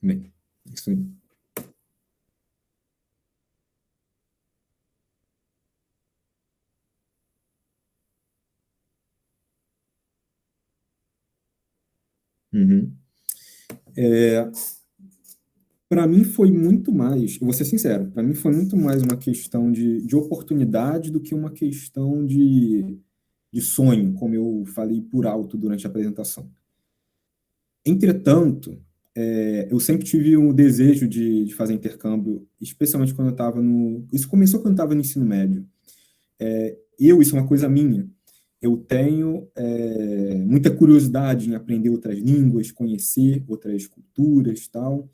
Bem, isso aí. Uhum. Para mim foi muito mais, eu vou ser sincero, para mim foi muito mais uma questão de oportunidade do que uma questão de sonho, como eu falei por alto durante a apresentação. Entretanto, eu sempre tive um desejo de fazer intercâmbio, especialmente quando eu estava no... Isso começou quando eu estava no ensino médio. Isso é uma coisa minha. Eu tenho muita curiosidade em aprender outras línguas, conhecer outras culturas e tal.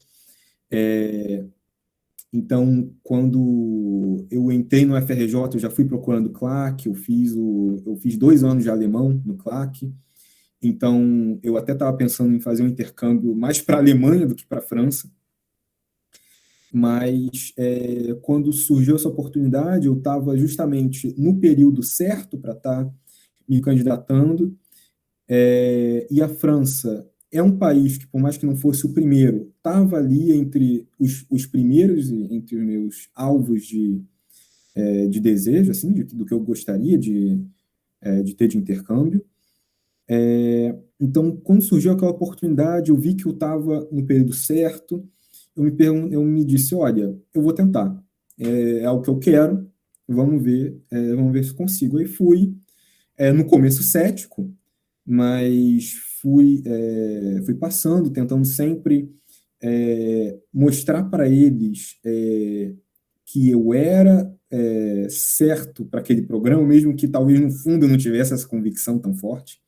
Então, quando eu entrei no FRJ, eu já fui procurando CLAC, eu fiz 2 anos de alemão no CLAC, então eu até estava pensando em fazer um intercâmbio mais para a Alemanha do que para a França, mas quando surgiu essa oportunidade, eu estava justamente no período certo para estar me candidatando, e a França é um país que, por mais que não fosse o primeiro, estava ali entre os primeiros, entre os meus alvos de desejo, assim, do que eu gostaria de ter de intercâmbio. Então, quando surgiu aquela oportunidade, eu vi que eu estava no período certo, eu me disse, olha, eu vou tentar, é algo que eu quero, vamos ver se consigo. Aí fui, no começo cético, mas fui passando, tentando sempre mostrar para eles que eu era certo para aquele programa, mesmo que talvez no fundo eu não tivesse essa convicção tão forte,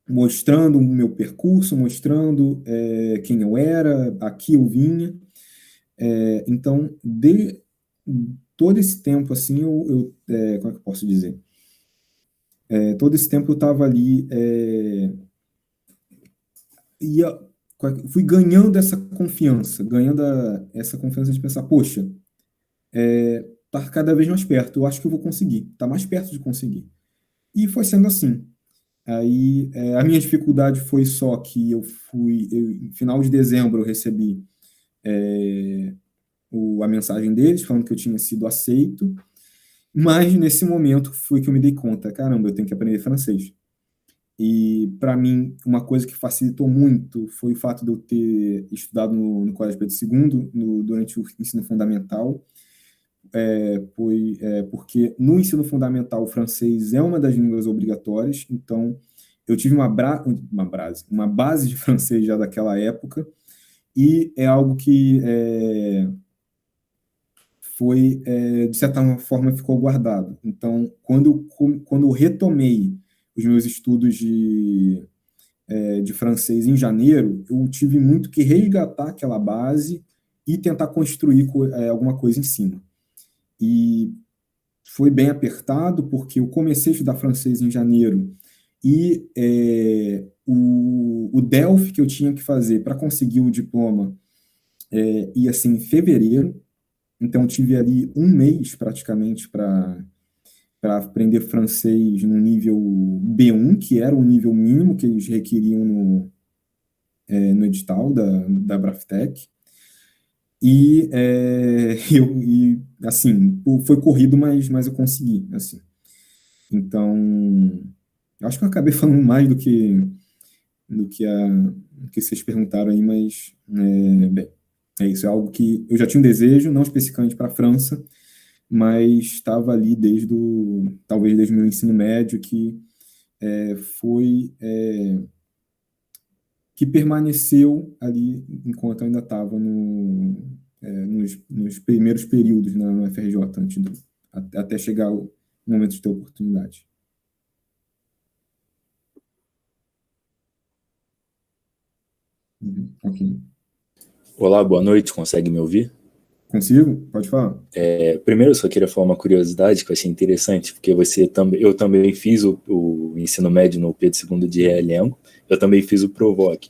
mostrando o meu percurso, mostrando quem eu era, aqui eu vinha. Então, todo esse tempo, assim, como é que eu posso dizer? Todo esse tempo eu estava ali, ia, fui ganhando essa confiança de pensar, poxa, tá cada vez mais perto, eu acho que eu vou conseguir, tá mais perto de conseguir. E foi sendo assim. Aí, a minha dificuldade foi só que em final de dezembro eu recebi a mensagem deles falando que eu tinha sido aceito, mas nesse momento foi que eu me dei conta, caramba, eu tenho que aprender francês. E, para mim, uma coisa que facilitou muito foi o fato de eu ter estudado no Colégio Pedro II, durante o ensino fundamental, porque no ensino fundamental o francês é uma das línguas obrigatórias, então eu tive uma base de francês já daquela época, e é algo que de certa forma, ficou guardado. Então, quando eu retomei os meus estudos de francês em janeiro, eu tive muito que resgatar aquela base e tentar construir alguma coisa em cima. E foi bem apertado, porque eu comecei a estudar francês em janeiro, e o DELF que eu tinha que fazer para conseguir o diploma ia ser em fevereiro, então tive ali um mês praticamente para aprender francês no nível B1, que era o nível mínimo que eles requeriam no edital da Braftec. E assim, foi corrido, mas eu consegui, assim. Então, acho que eu acabei falando mais do que vocês perguntaram aí, mas bem, é isso. É algo que eu já tinha um desejo, não especificamente para a França, mas estava ali talvez desde o meu ensino médio, que permaneceu ali enquanto eu ainda estava nos primeiros períodos no FRJ, até chegar o momento de ter oportunidade. Ok. Olá, boa noite, consegue me ouvir? Consigo? Pode falar. Primeiro, eu só queria falar uma curiosidade que eu achei interessante, porque eu também fiz o ensino médio no Pedro II de Realengo, eu também fiz o Provoc,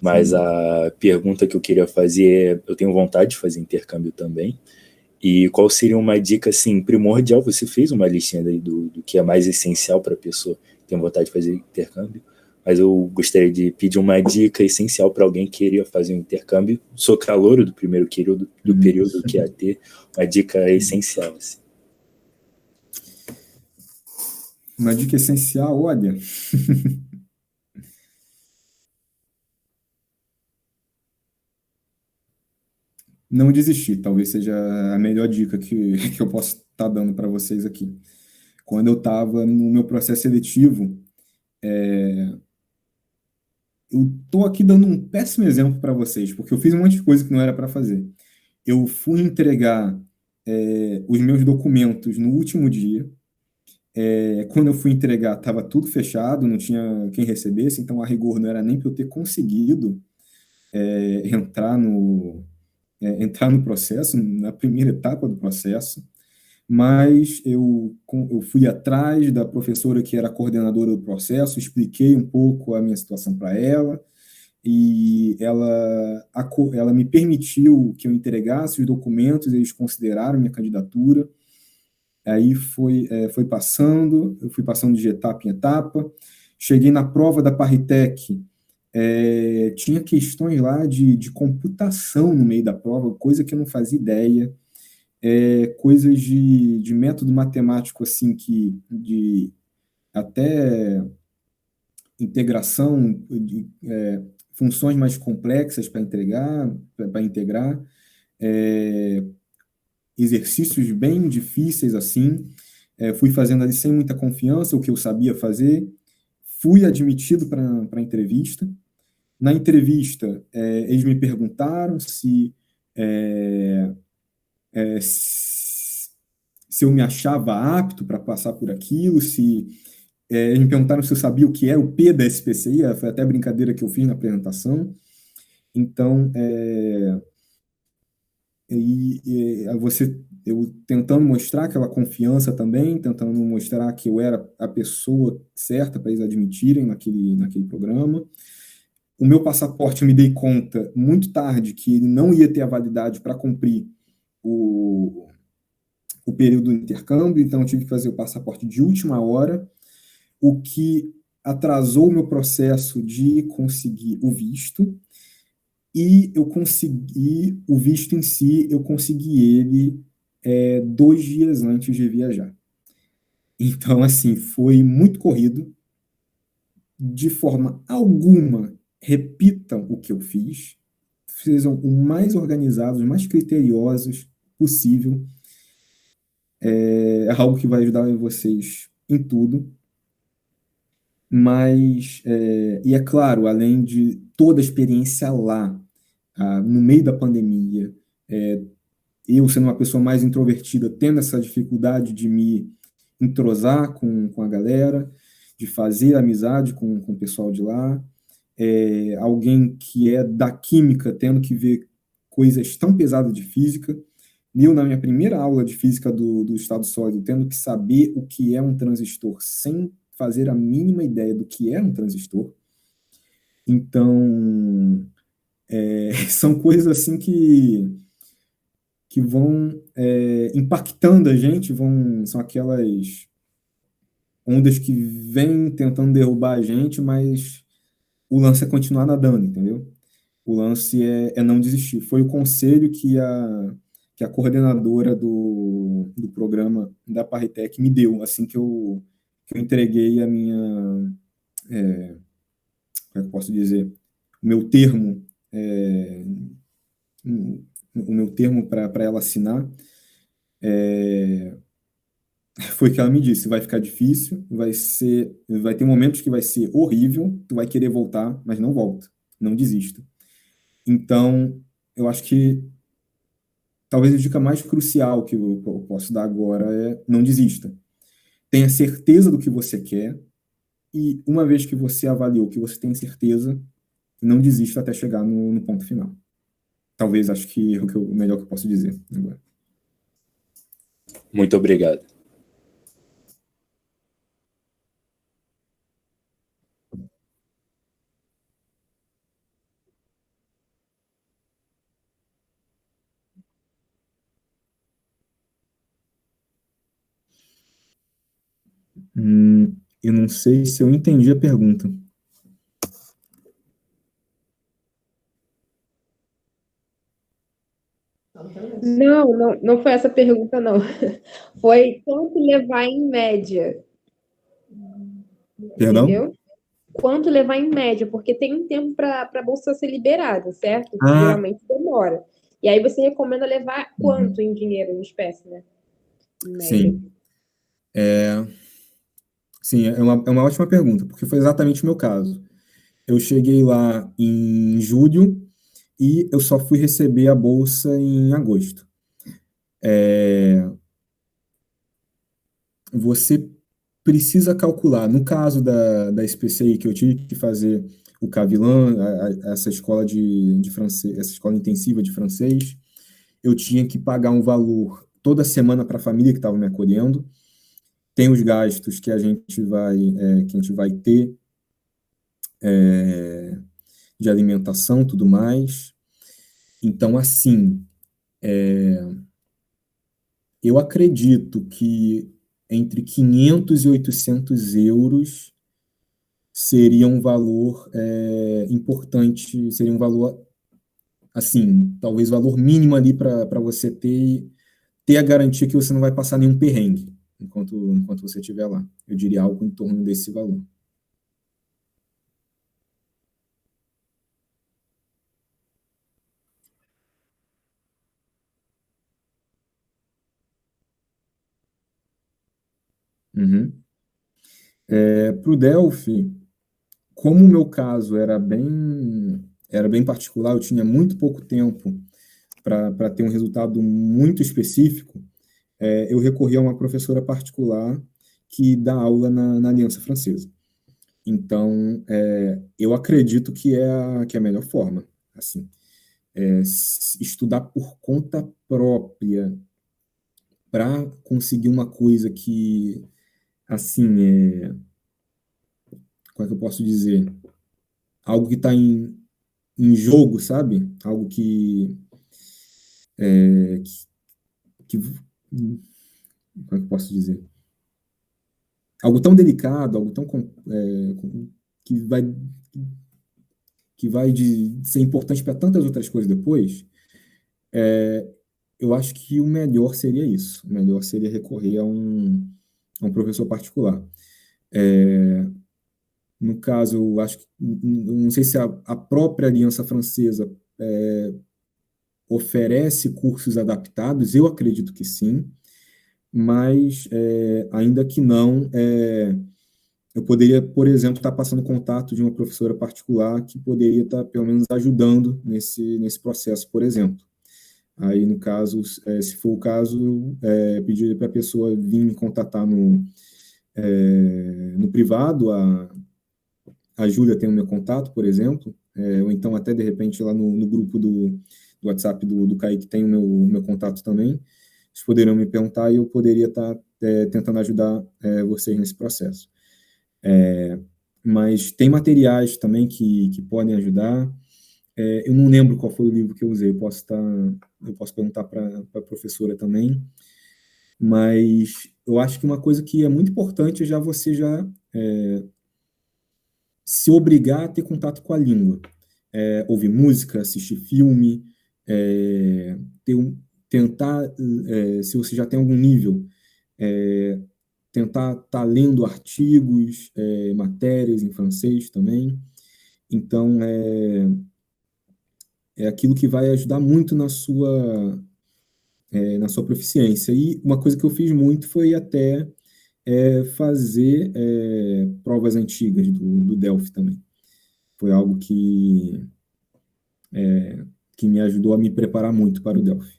mas a pergunta que eu queria fazer eu tenho vontade de fazer intercâmbio também, e qual seria uma dica, assim, primordial? Você fez uma listinha daí do que é mais essencial para a pessoa que tem vontade de fazer intercâmbio, mas eu gostaria de pedir uma dica essencial para alguém que queria fazer um intercâmbio. Sou calouro do primeiro período que ia ter, uma dica essencial. Assim. Uma dica essencial, olha. Não desistir, talvez seja a melhor dica que eu posso estar dando para vocês aqui. Quando eu estava no meu processo seletivo, eu estou aqui dando um péssimo exemplo para vocês, porque eu fiz um monte de coisa que não era para fazer. Eu fui entregar os meus documentos no último dia. Quando eu fui entregar, estava tudo fechado, não tinha quem recebesse, então a rigor não era nem para eu ter conseguido entrar entrar no processo, na primeira etapa do processo, mas eu fui atrás da professora que era a coordenadora do processo, expliquei um pouco a minha situação para ela, e ela me permitiu que eu entregasse os documentos, eles consideraram minha candidatura. Aí foi passando, eu fui passando de etapa em etapa, cheguei na prova da Parritec, tinha questões lá de computação no meio da prova, coisa que eu não fazia ideia, coisas de método matemático, assim, de até integração de funções mais complexas para integrar, exercícios bem difíceis, assim, fui fazendo ali sem muita confiança, o que eu sabia fazer, fui admitido para a entrevista. Na entrevista, eles me perguntaram se eu me achava apto para passar por aquilo, eles me perguntaram se eu sabia o que é o P da SPCI, foi até a brincadeira que eu fiz na apresentação. Então, eu tentando mostrar aquela confiança também, tentando mostrar que eu era a pessoa certa para eles admitirem naquele programa. O meu passaporte, eu me dei conta muito tarde que ele não ia ter a validade para cumprir o período do intercâmbio, então eu tive que fazer o passaporte de última hora, o que atrasou o meu processo de conseguir o visto, e eu consegui o visto em si, eu consegui ele 2 dias antes de viajar. Então, assim, foi muito corrido, de forma alguma repitam o que eu fiz, sejam o mais organizados, o mais criteriosos possível, é algo que vai ajudar vocês em tudo, mas, e é claro, além de toda a experiência lá, no meio da pandemia, eu sendo uma pessoa mais introvertida, tendo essa dificuldade de me entrosar com a galera, de fazer amizade com o pessoal de lá, alguém que é da química, tendo que ver coisas tão pesadas de física, eu, na minha primeira aula de física do estado sólido, tendo que saber o que é um transistor, sem fazer a mínima ideia do que é um transistor. Então, são coisas assim que vão impactando a gente, são aquelas ondas que vêm tentando derrubar a gente, mas o lance é continuar nadando, entendeu? O lance é não desistir. Foi o conselho que a coordenadora do programa da Parritec me deu, assim que eu entreguei a minha, como é que eu posso dizer, o meu termo, para ela assinar, foi que ela me disse: vai ficar difícil, vai ter momentos que vai ser horrível, tu vai querer voltar, mas não volta, não desista. Então, eu acho que talvez a dica mais crucial que eu posso dar agora é: não desista. Tenha certeza do que você quer, e uma vez que você avaliou que você tem certeza, não desista até chegar no ponto final. Talvez, acho que é o melhor que eu posso dizer agora. Muito obrigado. Eu não sei se eu entendi a pergunta. Não foi essa pergunta, não. Foi quanto levar em média. Perdão? Entendeu? Quanto levar em média, porque tem um tempo para a bolsa ser liberada, certo? Que geralmente demora. E aí você recomenda levar quanto em dinheiro, em espécie, né? Em média. Sim. Sim, é uma ótima pergunta, porque foi exatamente o meu caso. Eu cheguei lá em julho e eu só fui receber a bolsa em agosto. Você precisa calcular, no caso da SPCI, que eu tive que fazer o Cavilan, essa escola de francês, essa escola intensiva de francês, eu tinha que pagar um valor toda semana para a família que estava me acolhendo. Tem os gastos que a gente vai ter de alimentação, tudo mais. Então, assim, eu acredito que entre 500 e 800 euros seria um valor importante, seria um valor, assim, talvez valor mínimo ali para você ter a garantia que você não vai passar nenhum perrengue enquanto você estiver lá. Eu diria algo em torno desse valor. Uhum. Para o Delphi, como o meu caso era bem particular, eu tinha muito pouco tempo para ter um resultado muito específico, eu recorri a uma professora particular que dá aula na Aliança Francesa. Então, eu acredito que é a melhor forma. Assim, estudar por conta própria para conseguir uma coisa que, assim, como é que eu posso dizer? Algo que está em jogo, sabe? Algo que. Como é que eu posso dizer? Algo tão delicado, algo tão que vai ser importante para tantas outras coisas depois, eu acho que o melhor seria isso. O melhor seria recorrer a um professor particular. No caso, eu acho que, não sei se a própria Aliança Francesa oferece cursos adaptados, eu acredito que sim, mas ainda que não, eu poderia, por exemplo, estar passando contato de uma professora particular que poderia estar, pelo menos, ajudando nesse processo, por exemplo. Aí, no caso, se for o caso, pedir para a pessoa vir me contatar no privado, a Júlia tem o meu contato, por exemplo, ou então até, de repente, lá no grupo do WhatsApp do Kaique tem o meu contato também. Vocês poderiam me perguntar e eu poderia estar tentando ajudar vocês nesse processo. Mas tem materiais também que podem ajudar. Eu não lembro qual foi o livro que eu usei, eu posso perguntar para a professora também, mas eu acho que uma coisa que é muito importante é você se obrigar a ter contato com a língua. Ouvir música, assistir filme, tentar, se você já tem algum nível, tentar estar lendo artigos, matérias em francês também. Então, é aquilo que vai ajudar muito na sua proficiência. E uma coisa que eu fiz muito foi até fazer provas antigas do Delphi também. Foi algo que me ajudou a me preparar muito para o Delphi.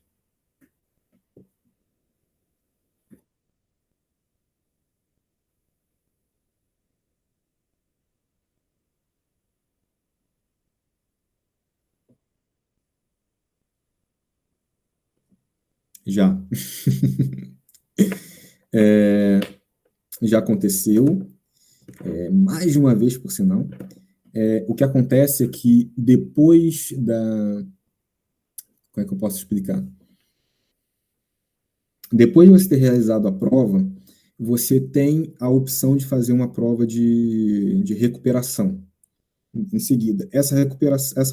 Já. Já aconteceu, mais de uma vez, por sinal. O que acontece é que depois Como é que eu posso explicar? Depois de você ter realizado a prova, você tem a opção de fazer uma prova de recuperação. Em seguida, essa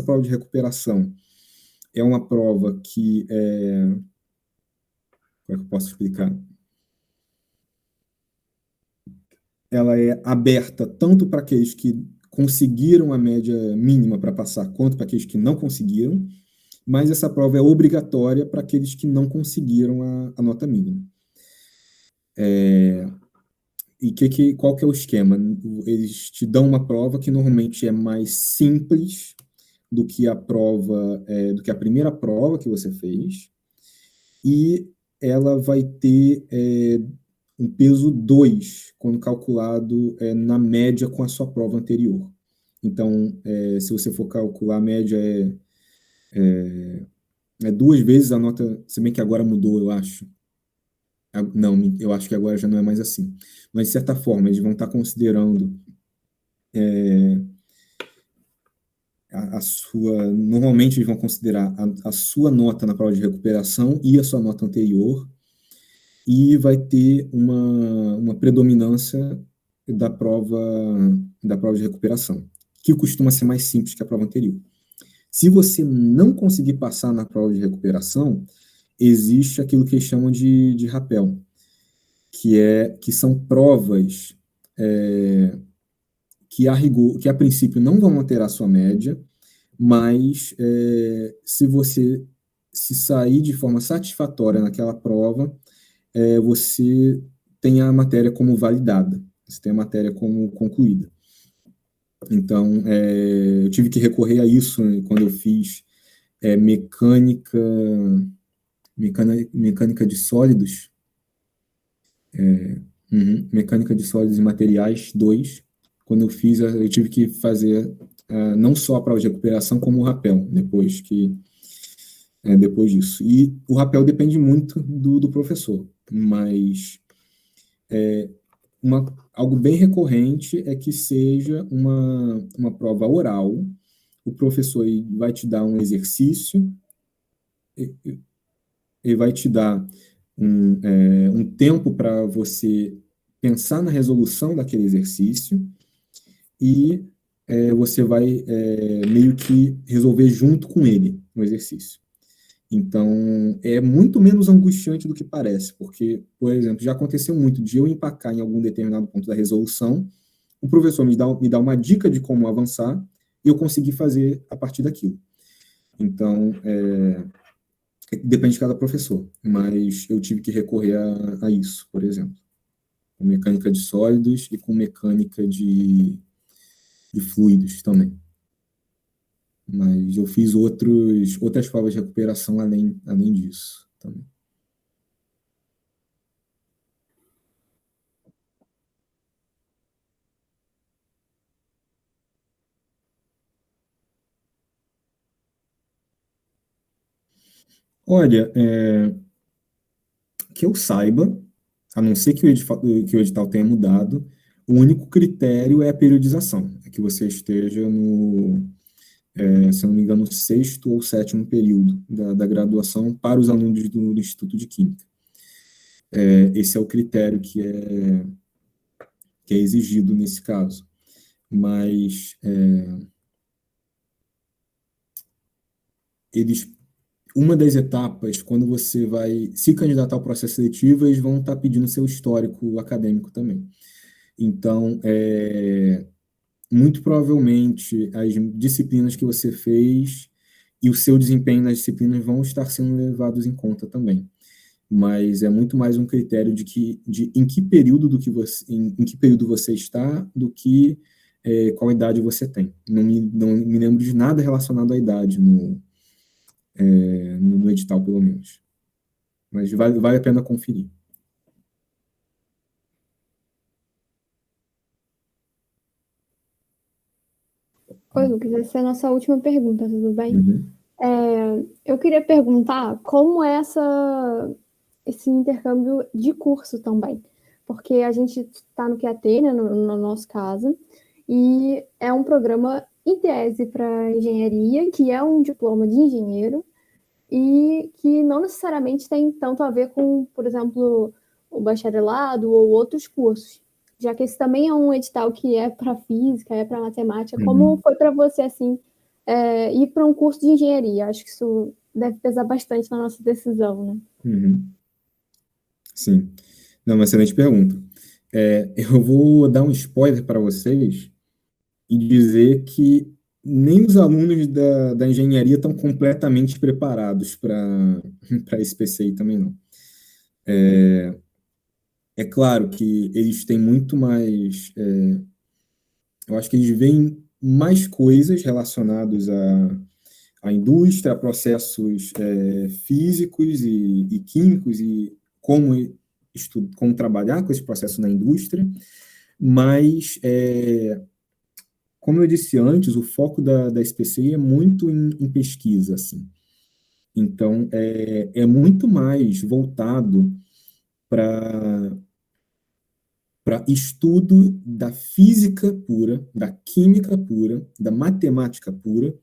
prova de recuperação é uma prova que como é que eu posso explicar? Ela é aberta tanto para aqueles que conseguiram a média mínima para passar, quanto para aqueles que não conseguiram, mas essa prova é obrigatória para aqueles que não conseguiram a nota mínima. E qual que é o esquema? Eles te dão uma prova que normalmente é mais simples do que a primeira prova que você fez, e ela vai ter um peso 2 quando calculado na média com a sua prova anterior. Então, se você for calcular a média 2 vezes a nota, se bem que agora mudou, eu acho. Não, eu acho que agora já não é mais assim. Mas, de certa forma, eles vão estar considerando a sua. Normalmente, eles vão considerar a sua nota na prova de recuperação e a sua nota anterior, e vai ter uma predominância da prova de recuperação, que costuma ser mais simples que a prova anterior. Se você não conseguir passar na prova de recuperação, existe aquilo que eles chamam de rapel, que são provas que a rigor, que a princípio não vão alterar a sua média, mas se você se sair de forma satisfatória naquela prova, você tem a matéria como validada, você tem a matéria como concluída. Então, eu tive que recorrer a isso, né, quando eu fiz mecânica de sólidos, mecânica de sólidos e materiais 2. Quando eu fiz, eu tive que fazer não só a prova de recuperação, como o rapel, depois disso. E o rapel depende muito do professor, mas algo bem recorrente é que seja uma prova oral. O professor vai te dar um exercício, ele vai te dar um tempo para você pensar na resolução daquele exercício, e você vai meio que resolver junto com ele o exercício. Então, é muito menos angustiante do que parece, porque, por exemplo, já aconteceu muito de eu empacar em algum determinado ponto da resolução, o professor me dá uma dica de como avançar, e eu consegui fazer a partir daquilo. Então, depende de cada professor, mas eu tive que recorrer a isso, por exemplo, com mecânica de sólidos e com mecânica de fluidos também. Mas eu fiz outras provas de recuperação além disso também. Olha, que eu saiba, a não ser que o edital tenha mudado, o único critério é a periodização, é que você esteja se eu não me engano, no 6º ou 7º período da graduação para os alunos do Instituto de Química. Esse é o critério que é exigido nesse caso. Mas uma das etapas, quando você vai se candidatar ao processo seletivo, eles vão estar pedindo seu histórico acadêmico também. Então, muito provavelmente, as disciplinas que você fez e o seu desempenho nas disciplinas vão estar sendo levados em conta também. Mas é muito mais um critério de em que período em que período você está, do que qual idade você tem. Não me lembro de nada relacionado à idade no edital, pelo menos. Mas vale a pena conferir. Oi, Lucas, essa é a nossa última pergunta, tudo bem? Uhum. Eu queria perguntar como é esse intercâmbio de curso também, porque a gente está no QAT, né, no nosso caso, e é um programa em tese para engenharia, que é um diploma de engenheiro, e que não necessariamente tem tanto a ver com, por exemplo, o bacharelado ou outros cursos, já que esse também é um edital que é para física, é para matemática. Como foi para você, assim, ir para um curso de engenharia? Acho que isso deve pesar bastante na nossa decisão, né? Uhum. Sim. Não, uma excelente pergunta. Eu vou dar um spoiler para vocês e dizer que nem os alunos da engenharia estão completamente preparados para esse PCI também, não. É claro que eles têm muito mais. Eu acho que eles veem mais coisas relacionadas à indústria, a processos físicos e químicos, e como trabalhar com esse processo na indústria, mas, como eu disse antes, o foco da SPCI é muito em pesquisa, assim. Então, é muito mais voltado para estudo da física pura, da química pura, da matemática pura,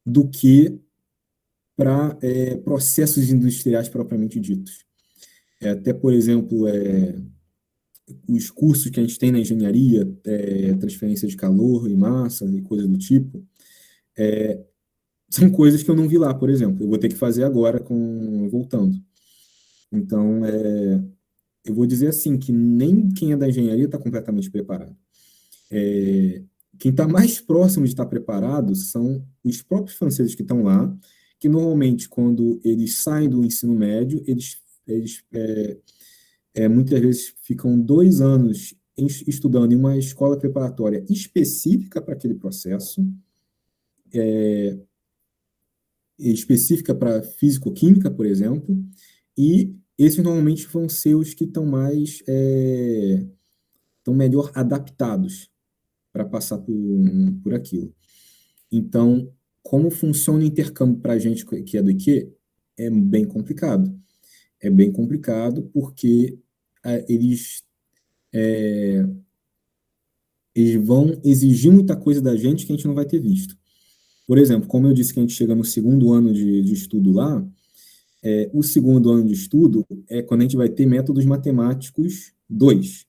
do que para processos industriais propriamente ditos. Até, por exemplo, os cursos que a gente tem na engenharia, transferência de calor e massa e coisas do tipo, são coisas que eu não vi lá, por exemplo. Eu vou ter que fazer agora voltando. Então, eu vou dizer assim, que nem quem é da engenharia está completamente preparado. Quem está mais próximo de estar preparado são os próprios franceses que estão lá, que normalmente, quando eles saem do ensino médio, eles muitas vezes ficam 2 anos estudando em uma escola preparatória específica para aquele processo, específica para físico-química, por exemplo, e esses normalmente vão ser os que estão estão melhor adaptados para passar por aquilo. Então, como funciona o intercâmbio para a gente que é do IQ? É bem complicado. É bem complicado porque eles vão exigir muita coisa da gente que a gente não vai ter visto. Por exemplo, como eu disse que a gente chega no segundo ano de estudo lá, o segundo ano de estudo é quando a gente vai ter métodos matemáticos 2.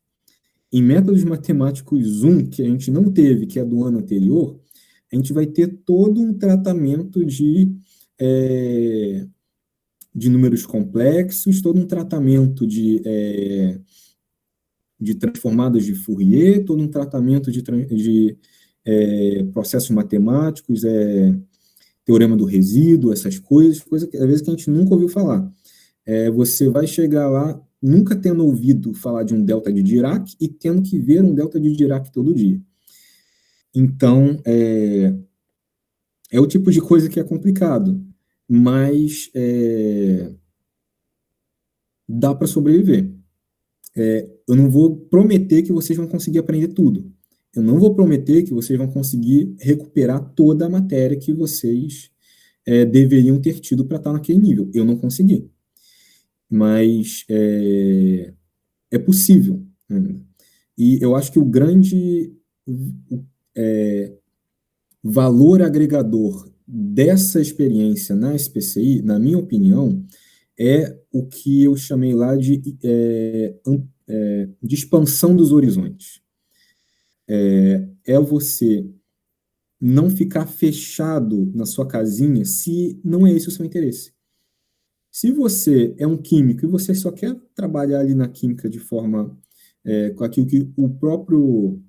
Em métodos matemáticos 1, que a gente não teve, que é do ano anterior, a gente vai ter todo um tratamento de números complexos, todo um tratamento de transformadas de Fourier, todo um tratamento de processos matemáticos, teorema do resíduo, essas coisas que às vezes que a gente nunca ouviu falar. Você vai chegar lá nunca tendo ouvido falar de um delta de Dirac e tendo que ver um delta de Dirac todo dia. Então, é o tipo de coisa que é complicado, mas dá para sobreviver. Eu não vou prometer que vocês vão conseguir aprender tudo. Eu não vou prometer que vocês vão conseguir recuperar toda a matéria que vocês deveriam ter tido para estar naquele nível. Eu não consegui. Mas é possível. E eu acho que o grande valor agregador dessa experiência na SPCI, na minha opinião, é o que eu chamei lá de expansão dos horizontes. É você não ficar fechado na sua casinha se não é esse o seu interesse. Se você é um químico e você só quer trabalhar ali na química de forma com aquilo que o próprio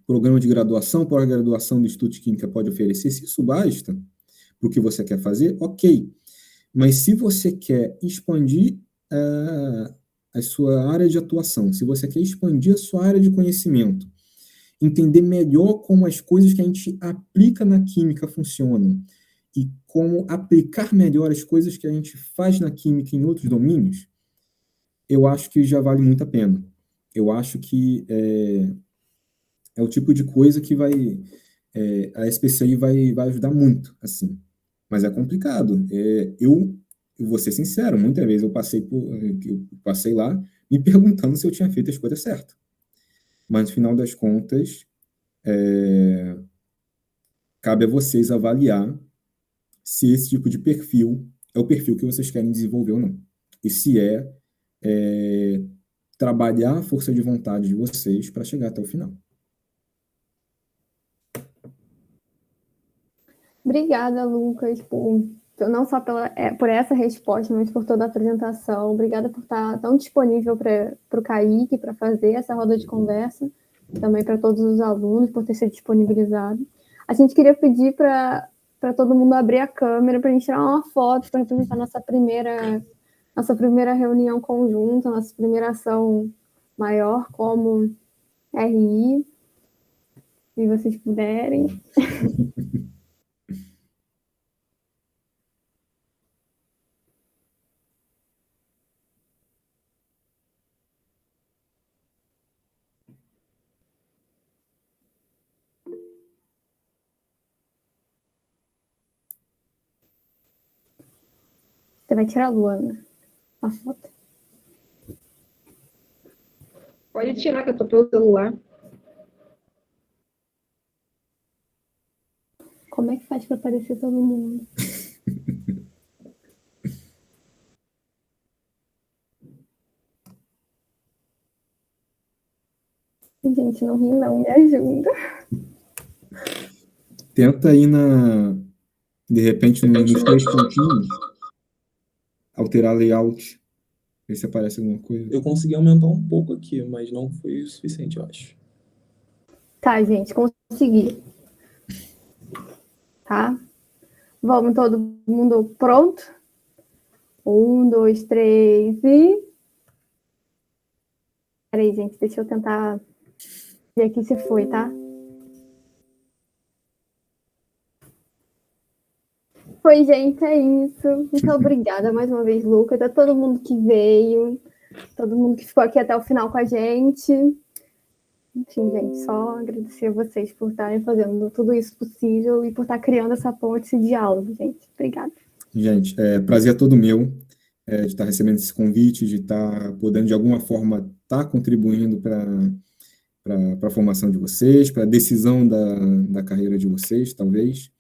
programa de graduação, pós-graduação do Instituto de Química pode oferecer, se isso basta para o que você quer fazer, ok. Mas se você quer expandir a sua área de atuação, se você quer expandir a sua área de conhecimento, entender melhor como as coisas que a gente aplica na química funcionam e como aplicar melhor as coisas que a gente faz na química em outros domínios, eu acho que já vale muito a pena. Eu acho que é o tipo de coisa que a SPCI vai ajudar muito, assim. Mas é complicado. Eu vou ser sincero, muitas vezes eu passei lá me perguntando se eu tinha feito as coisas certas. Mas, no final das contas, cabe a vocês avaliar se esse tipo de perfil é o perfil que vocês querem desenvolver ou não. E se trabalhar a força de vontade de vocês para chegar até o final. Obrigada, Lucas, não só por essa resposta, mas por toda a apresentação. Obrigada por estar tão disponível para o Kaique, para fazer essa roda de conversa, também para todos os alunos, por ter se disponibilizado. A gente queria pedir para todo mundo abrir a câmera para a gente tirar uma foto para representar nossa primeira reunião conjunta, nossa primeira ação maior como RI, se vocês puderem. Você vai tirar a Luana a foto. Pode tirar, que eu tô pelo celular. Como é que faz para aparecer todo mundo? Gente, não ri não, me ajuda. Tenta ir de repente, nos 3 pontinhos, alterar layout, ver se aparece alguma coisa. Eu consegui aumentar um pouco aqui, mas não foi o suficiente, eu acho. Tá, gente, consegui. Tá? Vamos todo mundo pronto? 1, 2, 3 e... Peraí, gente, deixa eu tentar ver aqui se foi, tá? Foi, gente, é isso. Muito obrigada mais uma vez, Lucas, a todo mundo que veio, todo mundo que ficou aqui até o final com a gente. Enfim, gente, só agradecer a vocês por estarem fazendo tudo isso possível e por estar criando essa ponte, esse diálogo, gente. Obrigada. Gente, prazer é todo meu de estar recebendo esse convite, de estar podendo, de alguma forma, estar contribuindo para a formação de vocês, para a decisão da carreira de vocês, talvez.